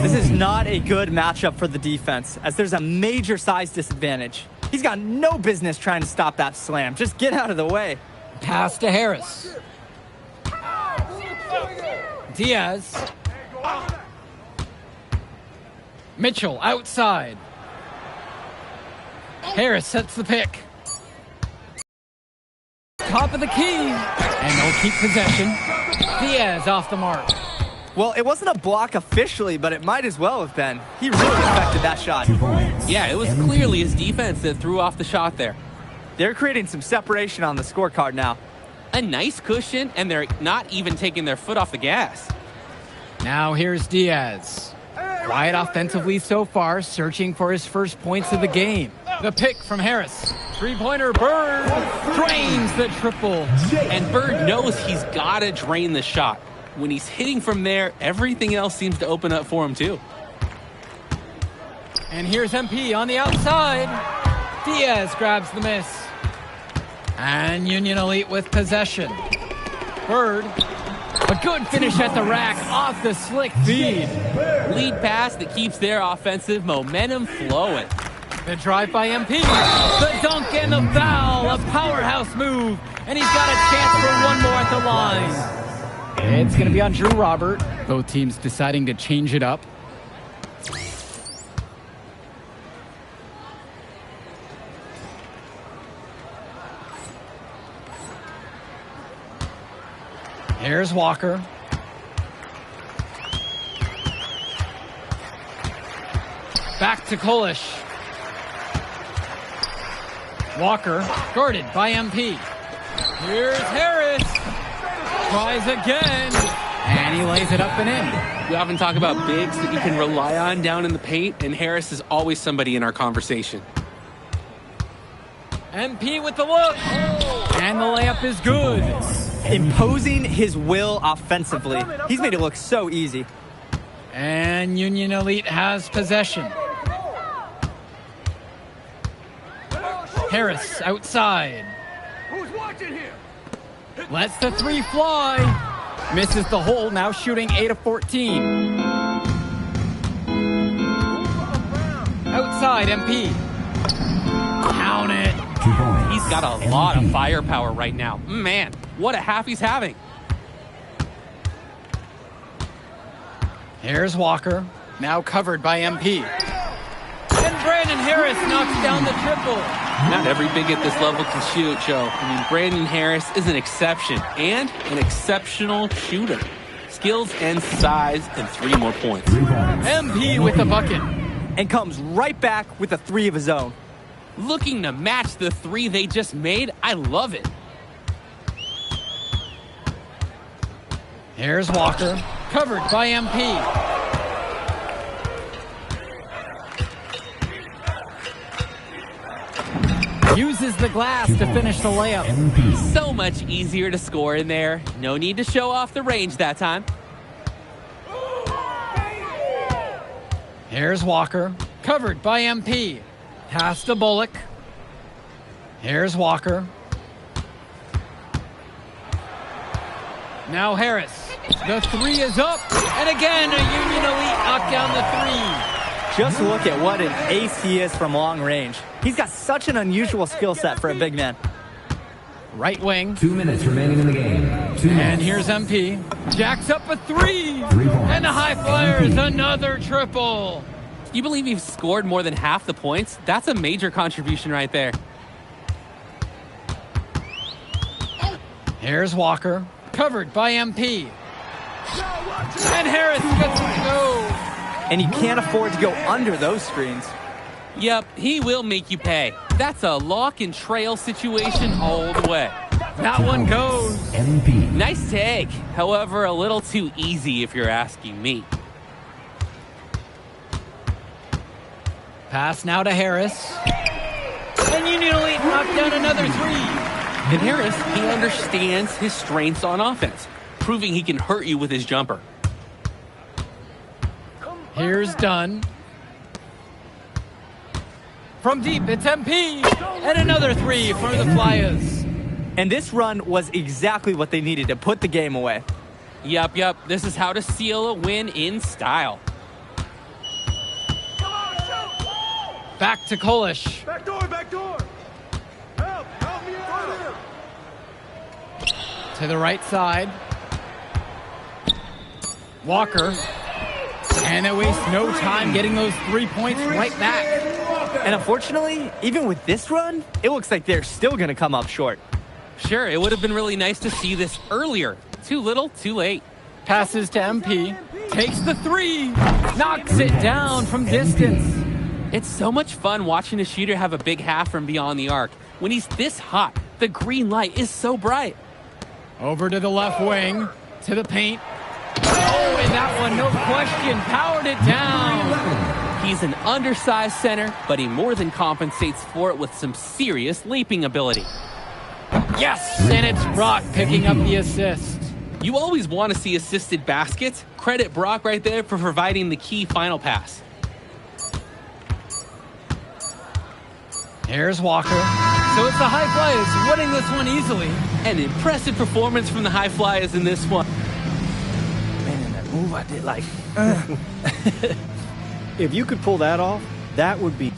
This is not a good matchup for the defense, as there's a major size disadvantage. He's got no business trying to stop that slam. Just get out of the way. Pass to Harris. Diaz. Mitchell outside. Harris sets the pick. Top of the key. And they'll keep possession. Diaz off the mark. Well, it wasn't a block officially, but it might as well have been. He really affected that shot. Yeah, it was clearly his defense that threw off the shot there. They're creating some separation on the scorecard now. A nice cushion, and they're not even taking their foot off the gas. Now here's Diaz. Quiet offensively so far, searching for his first points of the game. The pick from Harris. Three-pointer, Bird drains the triple. And Bird knows he's got to drain the shot. When he's hitting from there, everything else seems to open up for him too. And here's MP on the outside. Diaz grabs the miss. And Union Elite with possession. Bird, a good finish at the rack off the slick feed. Lead pass that keeps their offensive momentum flowing. The drive by MP, the dunk and the foul, a powerhouse move, and he's got a chance for one more at the line. It's going to be on Drew Robert. Both teams deciding to change it up. Here's Walker. Back to Kolish. Walker, guarded by MP. Here's Harris. Tries again. And he lays it up and in. We often talk about bigs that you can rely on down in the paint, and Harris is always somebody in our conversation. MP with the look. And the layup is good. Imposing his will offensively. He's made it look so easy. And Union Elite has possession. Harris outside. Who's watching here? Lets the three fly. Misses the hole, now shooting 8 of 14. Outside, MP. Count it. He's got a lot of firepower right now. Man, what a half he's having. Here's Walker, now covered by MP. And Brandon Harris knocks down the triple. Not every big at this level can shoot, Joe. I mean, Brandon Harris is an exception and an exceptional shooter. Skills and size and 3 more points. MP with the bucket. And comes right back with a 3 of his own. Looking to match the three they just made. I love it. Here's Walker, covered by MP. Uses the glass to finish the layup. So much easier to score in there. No need to show off the range that time. Here's Walker, covered by MP. Pass to Bullock. Here's Walker. Now Harris. The three is up. And again, a Union Elite knocked down the three. Just look at what an ace he is from long range. He's got such an unusual skill set for a big man. Right wing. 2 minutes remaining in the game. And here's MP. Jacks up a three. And the High Flyers, another triple. You believe you've scored more than half the points? That's a major contribution right there. Here's Walker, covered by MP. And Harris gets it to go. And you can't afford to go under those screens. Yep, he will make you pay. That's a lock and trail situation all the way. That one goes. MP. Nice take. However, a little too easy if you're asking me. Pass now to Harris. And Union Elite knocked down another three. And Harris, he understands his strengths on offense, proving he can hurt you with his jumper. Here's Dunn. From deep, it's MP. And another three for the Flyers. And this run was exactly what they needed to put the game away. Yep. This is how to seal a win in style. Back to Kolish. Back door! Help me out! To the right side. Walker. And they waste no time getting those 3 points right back. And unfortunately, even with this run, it looks like they're still going to come up short. Sure, it would have been really nice to see this earlier. Too little, too late. Passes to MP. Takes the three. Knocks it down from distance. It's so much fun watching a shooter have a big half from beyond the arc. When he's this hot, the green light is so bright. Over to the left wing. To the paint. Oh, and that one, no question, powered it down. He's an undersized center, but he more than compensates for it with some serious leaping ability. Yes, and it's Brock picking up the assist. You always want to see assisted baskets. Credit Brock right there for providing the key final pass. Here's Walker. So it's the High Flyers winning this one easily. An impressive performance from the High Flyers in this one. Man, that move I did like... If you could pull that off, that would be...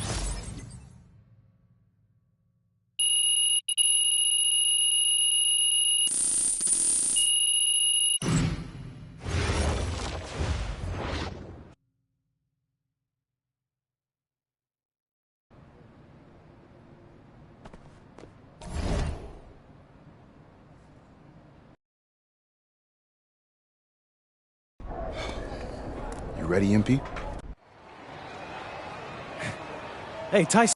You ready, MP? Hey, Tyson.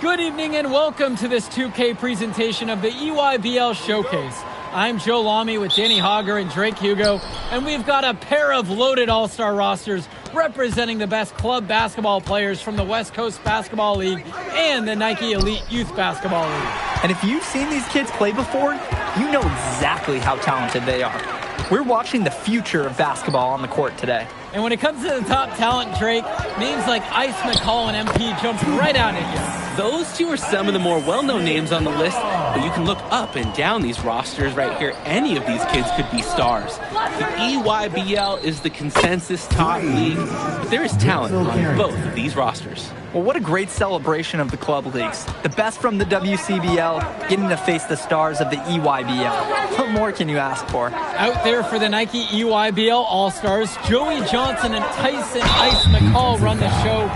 Good evening and welcome to this 2K presentation of the EYBL Showcase. I'm Joe Lamy with Danny Hogger and Drake Hugo, and we've got a pair of loaded all-star rosters representing the best club basketball players from the West Coast Basketball League and the Nike Elite Youth Basketball League. And if you've seen these kids play before, you know exactly how talented they are. We're watching the future of basketball on the court today. And when it comes to the top talent, Drake, names like Ice McCall and MP jump right out at you. Those two are some of the more well-known names on the list, but you can look up and down these rosters right here. Any of these kids could be stars. The EYBL is the consensus top league, but there is talent on both of these rosters. Well, what a great celebration of the club leagues. The best from the WCBL getting to face the stars of the EYBL. What more can you ask for? Out there for the Nike EYBL All-Stars, Joey Johnson and Tyson Ice McCall run the show.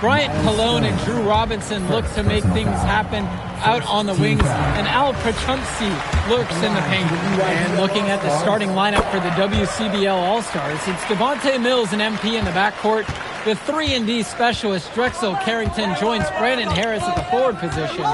Bryant Colon and Drew Robinson look to make things happen out on the wings, and Al Prachumsi lurks in the paint. And looking at the starting lineup for the WCBL All-Stars, it's Devontae Mills and MP in the backcourt, The 3-and-D specialist Drexel Carrington joins Brandon Harris at the forward position,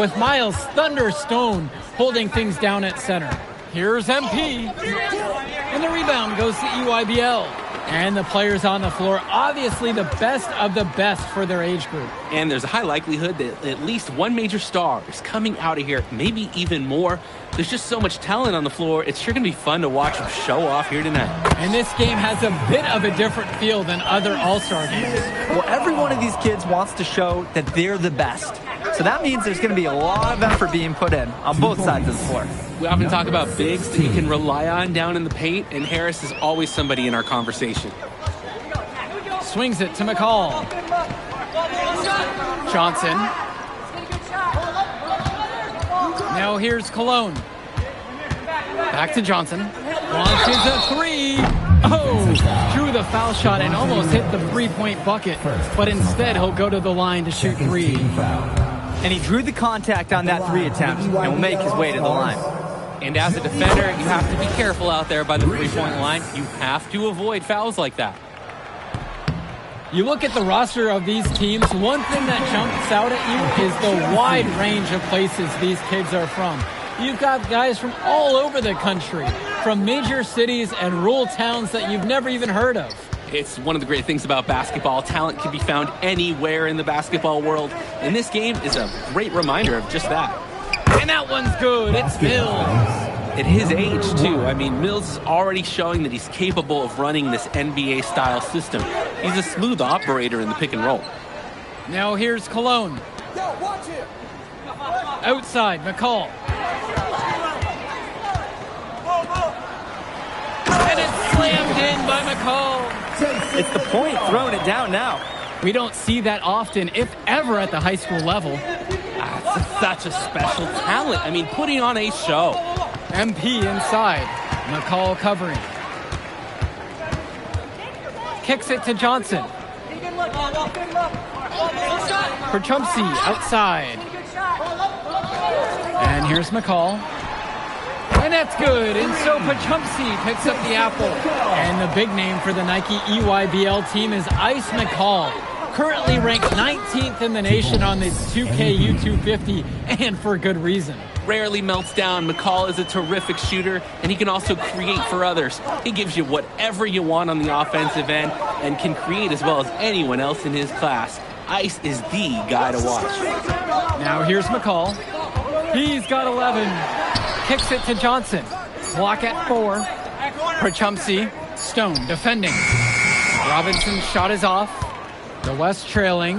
with Miles Thunderstone holding things down at center. Here's MP, and the rebound goes to EYBL. And the players on the floor, obviously the best of the best for their age group. And there's a high likelihood that at least one major star is coming out of here, maybe even more. There's just so much talent on the floor. It's sure going to be fun to watch them show off here tonight. And this game has a bit of a different feel than other All-Star games. Well, every one of these kids wants to show that they're the best. So that means there's going to be a lot of effort being put in on both sides of the floor. We often talk about bigs that you can rely on down in the paint, and Harris is always somebody in our conversation. Swings it to McCall. Johnson. Now here's Cologne. Back to Johnson. Launches a three. Oh, drew the foul shot and almost hit the three-point bucket, but instead he'll go to the line to shoot three. And he drew the contact on that three attempt and will make his way to the line. And as a defender, you have to be careful out there by the three-point line. You have to avoid fouls like that. You look at the roster of these teams, one thing that jumps out at you is the wide range of places these kids are from. You've got guys from all over the country, from major cities and rural towns that you've never even heard of. It's one of the great things about basketball. Talent can be found anywhere in the basketball world, and this game is a great reminder of just that. And that one's good. It's Mills. At his age, too. I mean, Mills is already showing that he's capable of running this NBA-style system. He's a smooth operator in the pick and roll. Now here's Cologne. Outside, McCall. And it's slammed in by McCall. It's the point throwing it down now. We don't see that often, if ever, at the high school level. That's such a special talent. I mean, putting on a show. MP inside. McCall covering. Kicks it to Johnson. For Trumpsy outside. And here's McCall. And that's good. And so Pachumsky picks up the apple. And the big name for the Nike EYBL team is Ice McCall. Currently ranked 19th in the nation on the 2K YouTube 50, and for good reason. Rarely melts down. McCall is a terrific shooter, and he can also create for others. He gives you whatever you want on the offensive end and can create as well as anyone else in his class. Ice is the guy to watch. Now here's McCall. He's got 11. Kicks it to Johnson. Block at 4. Pachumsky. Stone defending. Robinson's shot is off. The West trailing.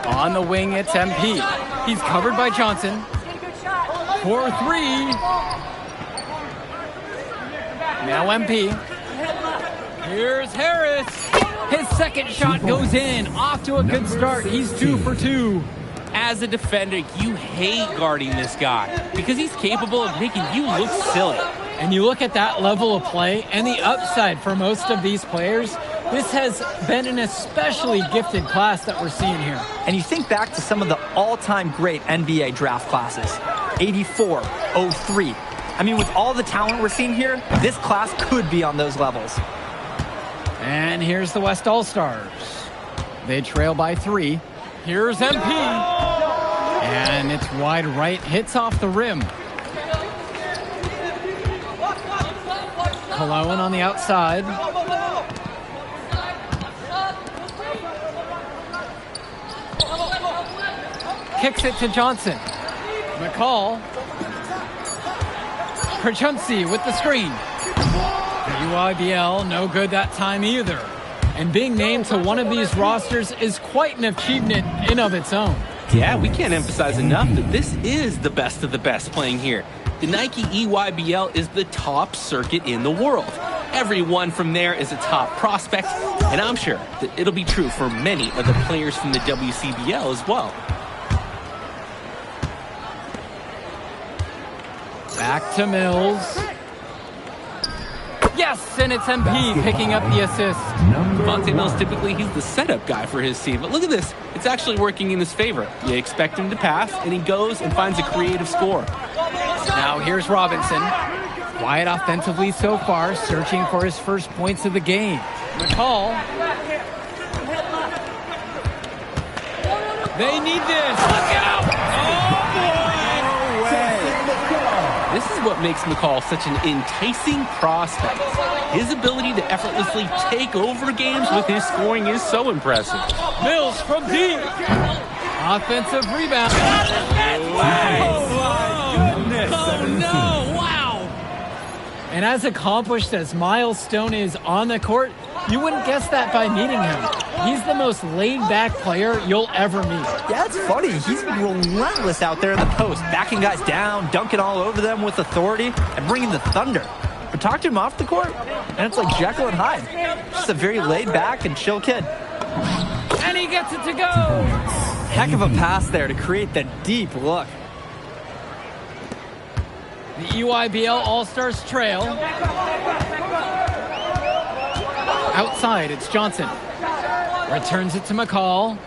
On the wing, it's MP. He's covered by Johnson. 4-3. Now MP. Here's Harris. His second shot goes in. Off to a good start. He's 2 for 2. As a defender, you hate guarding this guy because he's capable of making you look silly. And you look at that level of play and the upside for most of these players, this has been an especially gifted class that we're seeing here. And you think back to some of the all-time great NBA draft classes, 84, 03. I mean, with all the talent we're seeing here, this class could be on those levels. And here's the West All-Stars. They trail by 3. Here's MP. And it's wide right, hits off the rim. Cologne on the outside. Kicks it to Johnson. McCall. Pachumsky with the screen. The UIBL, no good that time either. And being named to one of these rosters is quite an achievement in of its own. Yeah, we can't emphasize enough that this is the best of the best playing here. The Nike EYBL is the top circuit in the world. Everyone from there is a top prospect, and I'm sure that it'll be true for many of the players from the WCBL as well. Back to Mills. Yes, and it's MP picking up the assist. Devontae Mills, typically, he's the setup guy for his team. But look at this. It's actually working in his favor. You expect him to pass, and he goes and finds a creative score. Now here's Robinson. Quiet offensively so far, searching for his first points of the game. McCall. They need this. Look out! Oh, boy! No way. This is what makes McCall such an enticing prospect. His ability to effortlessly take over games with his scoring is so impressive. Mills from deep. Offensive rebound. Oh, no. Wow. And as accomplished as Miles Stone is on the court, you wouldn't guess that by meeting him. He's the most laid-back player you'll ever meet. Yeah, it's funny. He's relentless out there in the post, backing guys down, dunking all over them with authority, and bringing the thunder. But talk to him off the court, and it's like Jekyll and Hyde. Just a very laid-back and chill kid. And he gets it to go. Heck of a pass there to create the deep look. The EYBL All-Stars trail. Outside, it's Johnson. Returns it to McCall.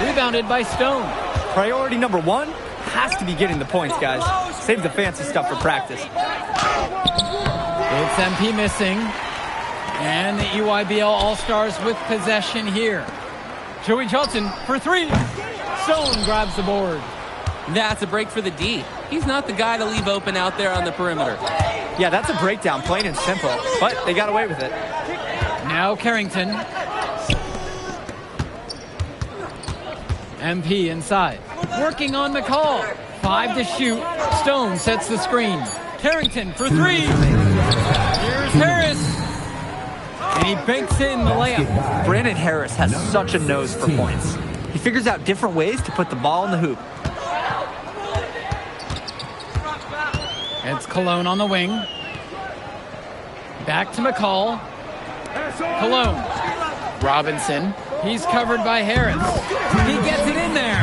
Rebounded by Stone. Priority number one has to be getting the points, guys. Save the fancy stuff for practice. It's MP missing. And the EYBL All-Stars with possession here. Joey Johnson for three. Stone grabs the board. That's a break for the D. He's not the guy to leave open out there on the perimeter. Yeah, that's a breakdown, plain and simple. But they got away with it. Now Carrington. MP inside. Working on McCall. 5 to shoot. Stone sets the screen. Carrington for three. Here's Harris. And he banks in the layup. Brandon Harris has such a nose for points. He figures out different ways to put the ball in the hoop. It's Cologne on the wing. Back to McCall. Cologne. Robinson. He's covered by Harris. He gets it in there.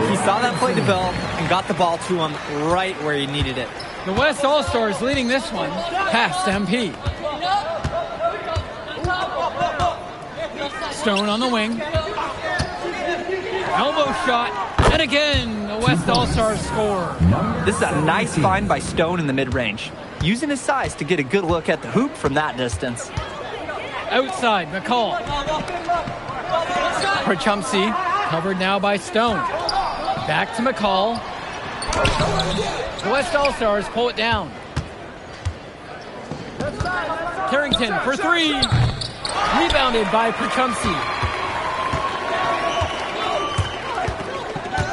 He saw that play develop and got the ball to him right where he needed it. The West All-Stars leading this one. Past MP. Stone on the wing. Elbow shot. And again, the West All-Stars score. This is a nice find by Stone in the mid-range, using his size to get a good look at the hoop from that distance. Outside, McCall. Perchumsey, covered now by Stone. Back to McCall. The West All-Stars pull it down. Carrington for three. Rebounded by Perchumsey.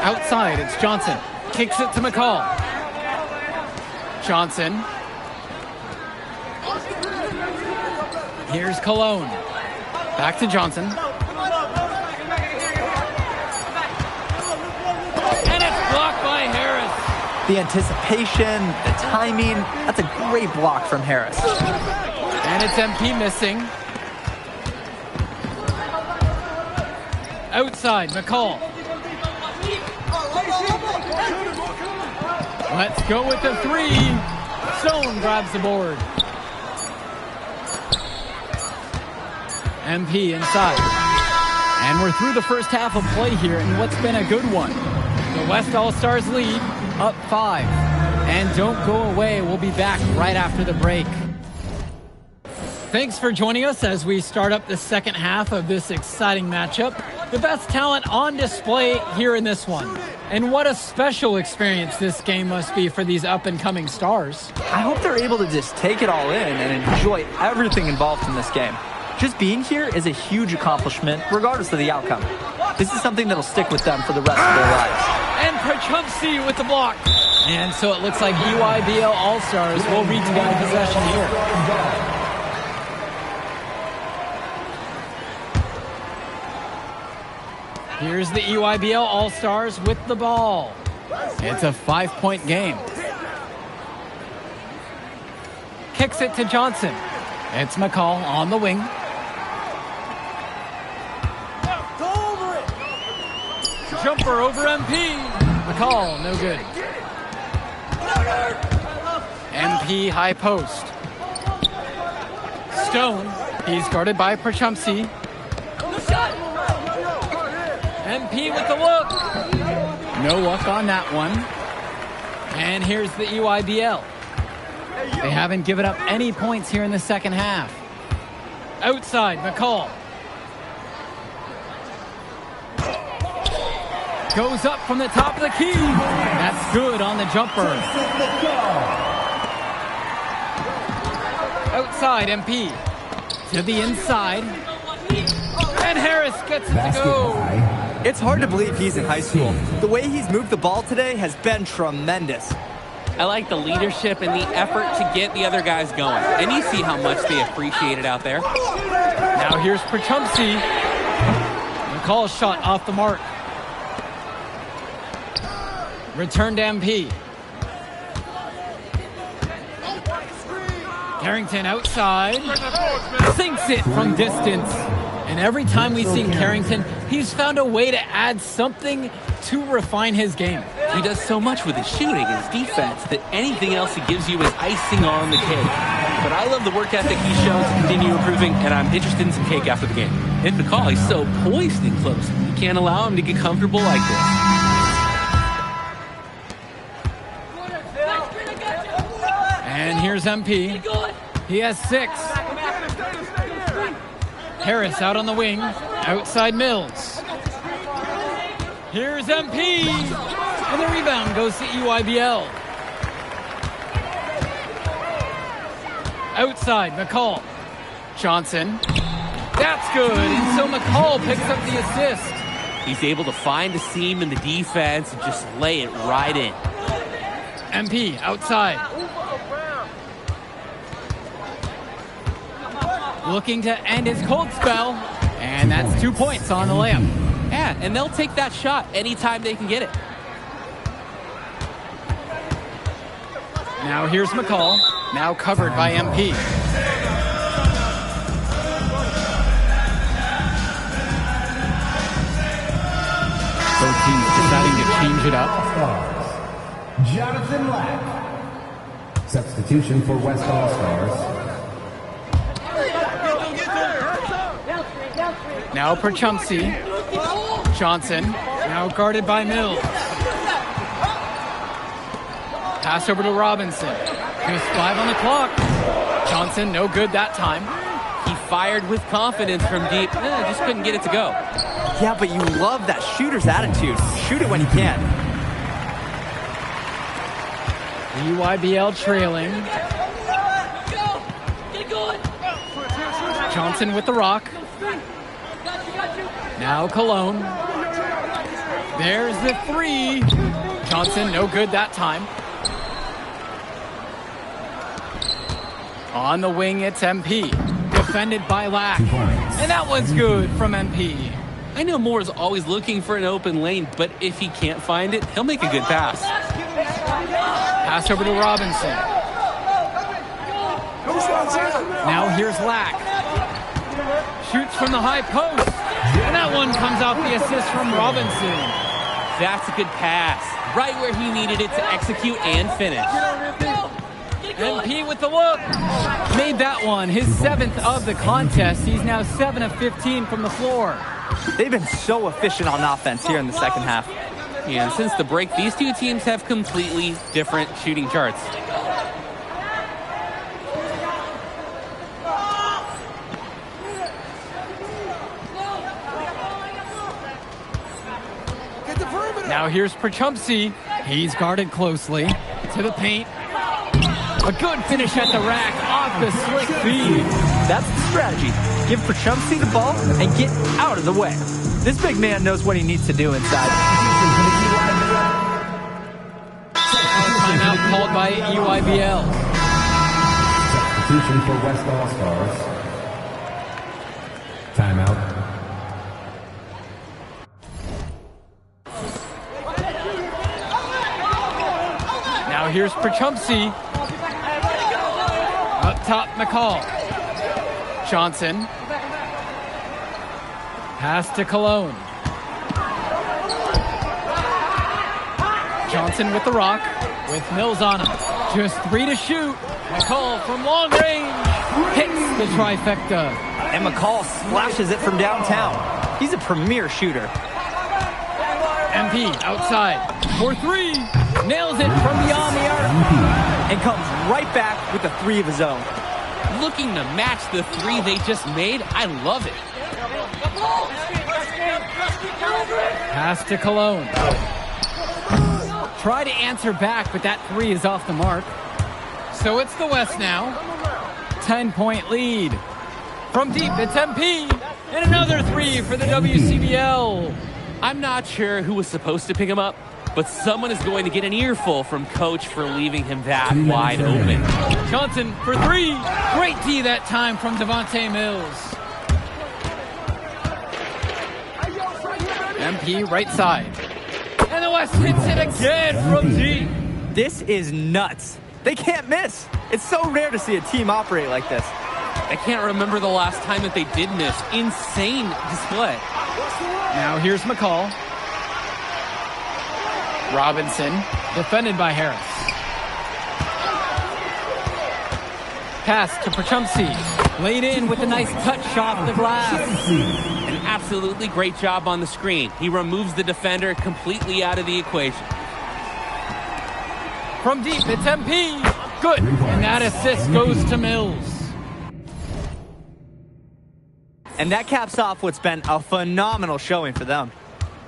Outside, it's Johnson. Kicks it to McCall. Johnson. Here's Cologne. Back to Johnson. And it's blocked by Harris. The anticipation, the timing, that's a great block from Harris. And it's MP missing. Outside, McCall. Let's go with the three. Stone grabs the board. MP inside. And we're through the first half of play here in what's been a good one. The West All-Stars lead, up 5. And don't go away. We'll be back right after the break. Thanks for joining us as we start up the second half of this exciting matchup. The best talent on display here in this one. And what a special experience this game must be for these up-and-coming stars. I hope they're able to just take it all in and enjoy everything involved in this game. Just being here is a huge accomplishment, regardless of the outcome. This is something that'll stick with them for the rest of their lives. And Perchumsey with the block. And so it looks like EYBL All-Stars will retain possession here. Here's the EYBL All-Stars with the ball. It's a 5-point game. Kicks it to Johnson. It's McCall on the wing. Jumper over MP. McCall, no good. MP high post. Stone, he's guarded by Perchumsey. MP with the look. No luck on that one. And here's the EYBL. They haven't given up any points here in the second half. Outside, McCall. Goes up from the top of the key. That's good on the jumper. Outside, MP. To the inside. And Harris gets it to go. It's hard to believe he's in high school. The way he's moved the ball today has been tremendous. I like the leadership and the effort to get the other guys going. And you see how much they appreciate it out there. Now here's Perchumsey. McCall's shot off the mark. Return to MP. Carrington outside. Sinks it from distance. And every time we've seen Carrington, he's found a way to add something to refine his game. He does so much with his shooting, his defense, that anything else he gives you is icing on the cake. But I love the work ethic he shows to continue improving, and I'm interested in some cake after the game. And McCall, he's so poised and close. You can't allow him to get comfortable like this. And here's MP. He has 6. Harris out on the wing. Outside Mills. Here's MP. And the rebound goes to EYBL. Outside, McCall. Johnson. That's good. And so McCall picks up the assist. He's able to find a seam in the defense and just lay it right in. MP outside. Looking to end his cold spell. And that's 2 points on the layup. Yeah, and they'll take that shot anytime they can get it. Now here's McCall. Now covered by MP. Both teams deciding to change it up. Jonathan Lack. Substitution for West All-Stars. Now Perchumsey. Johnson. Now guarded by Mills. Pass over to Robinson. Just 5 on the clock. Johnson, no good that time. He fired with confidence from deep. Just couldn't get it to go. Yeah, but you love that shooter's attitude. Shoot it when you can. EYBL trailing. Johnson with the rock. Now Cologne. There's the 3. Johnson, no good that time. On the wing, it's MP. Defended by Lack. And that one's good from MP. I know Moore is always looking for an open lane, but if he can't find it, he'll make a good pass. Pass over to Robinson. Now here's Lack. Shoots from the high post. And that one comes off the assist from Robinson. That's a good pass. Right where he needed it to execute and finish. MP with the look. Made that one his 7th of the contest. He's now 7 of 15 from the floor. They've been so efficient on offense here in the second half. Yeah, and since the break, these two teams have completely different shooting charts. Now here's Perchumsey. He's guarded closely. To the paint. A good finish at the rack off the slick feed. That's the strategy. Give Perchumsey the ball and get out of the way. This big man knows what he needs to do inside. Timeout called by EYBL. Substitution for West All-Stars. Timeout. Now here's Perchumsey. Up top, McCall. Johnson. Pass to Cologne. Johnson with the rock. With Mills on him. Just 3 to shoot. McCall from long range. Hits the trifecta. And McCall splashes it from downtown. He's a premier shooter. MP outside for three. Nails it from beyond the arc. And comes right back with a three of his own. Looking to match the three they just made. I love it. Pass to Cologne. Try to answer back, but that three is off the mark. So it's the West now. 10-point lead. From deep, it's MP. And another three for the WCBL. I'm not sure who was supposed to pick him up, but someone is going to get an earful from Coach for leaving him that wide open. Johnson for three. Great D that time from Devontae Mills. MP right side. And the West hits it again from deep. This is nuts. They can't miss. It's so rare to see a team operate like this. I can't remember the last time that they did miss. Insane display. Now here's McCall. Robinson, defended by Harris. Pass to Pachumsi. Laid in with a nice touch off the glass. An absolutely great job on the screen. He removes the defender completely out of the equation. From deep, it's MP. Good. And that assist goes to Mills. And that caps off what's been a phenomenal showing for them.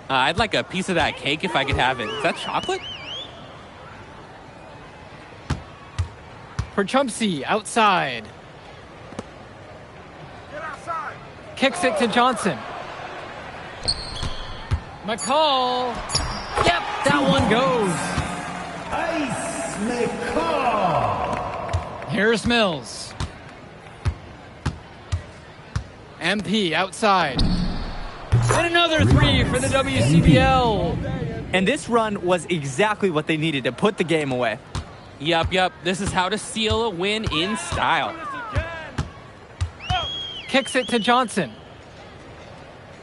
I'd like a piece of that cake if I could have it. Is that chocolate? For Chumpsy, outside. Kicks it to Johnson. McCall. Yep, that one goes. Ice McCall. Here's Mills. MP outside. And another three for the WCBL. And this run was exactly what they needed to put the game away. Yup. This is how to seal a win in style. Kicks it to Johnson.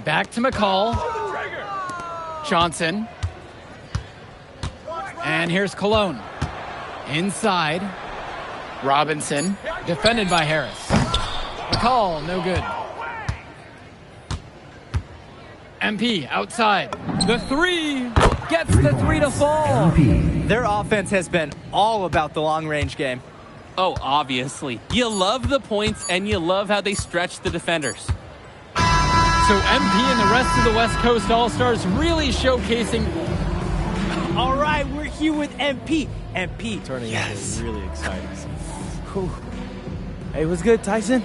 Back to McCall. Johnson. And here's Cologne. Inside. Robinson. Defended by Harris. McCall, no good. MP outside. The three gets the three to fall. Their offense has been all about the long-range game. Oh, obviously. You love the points, and you love how they stretch the defenders. So MP and the rest of the West Coast All-Stars really showcasing. All right, we're here with MP. MP. Turning into really exciting. Hey, what's good, Tyson?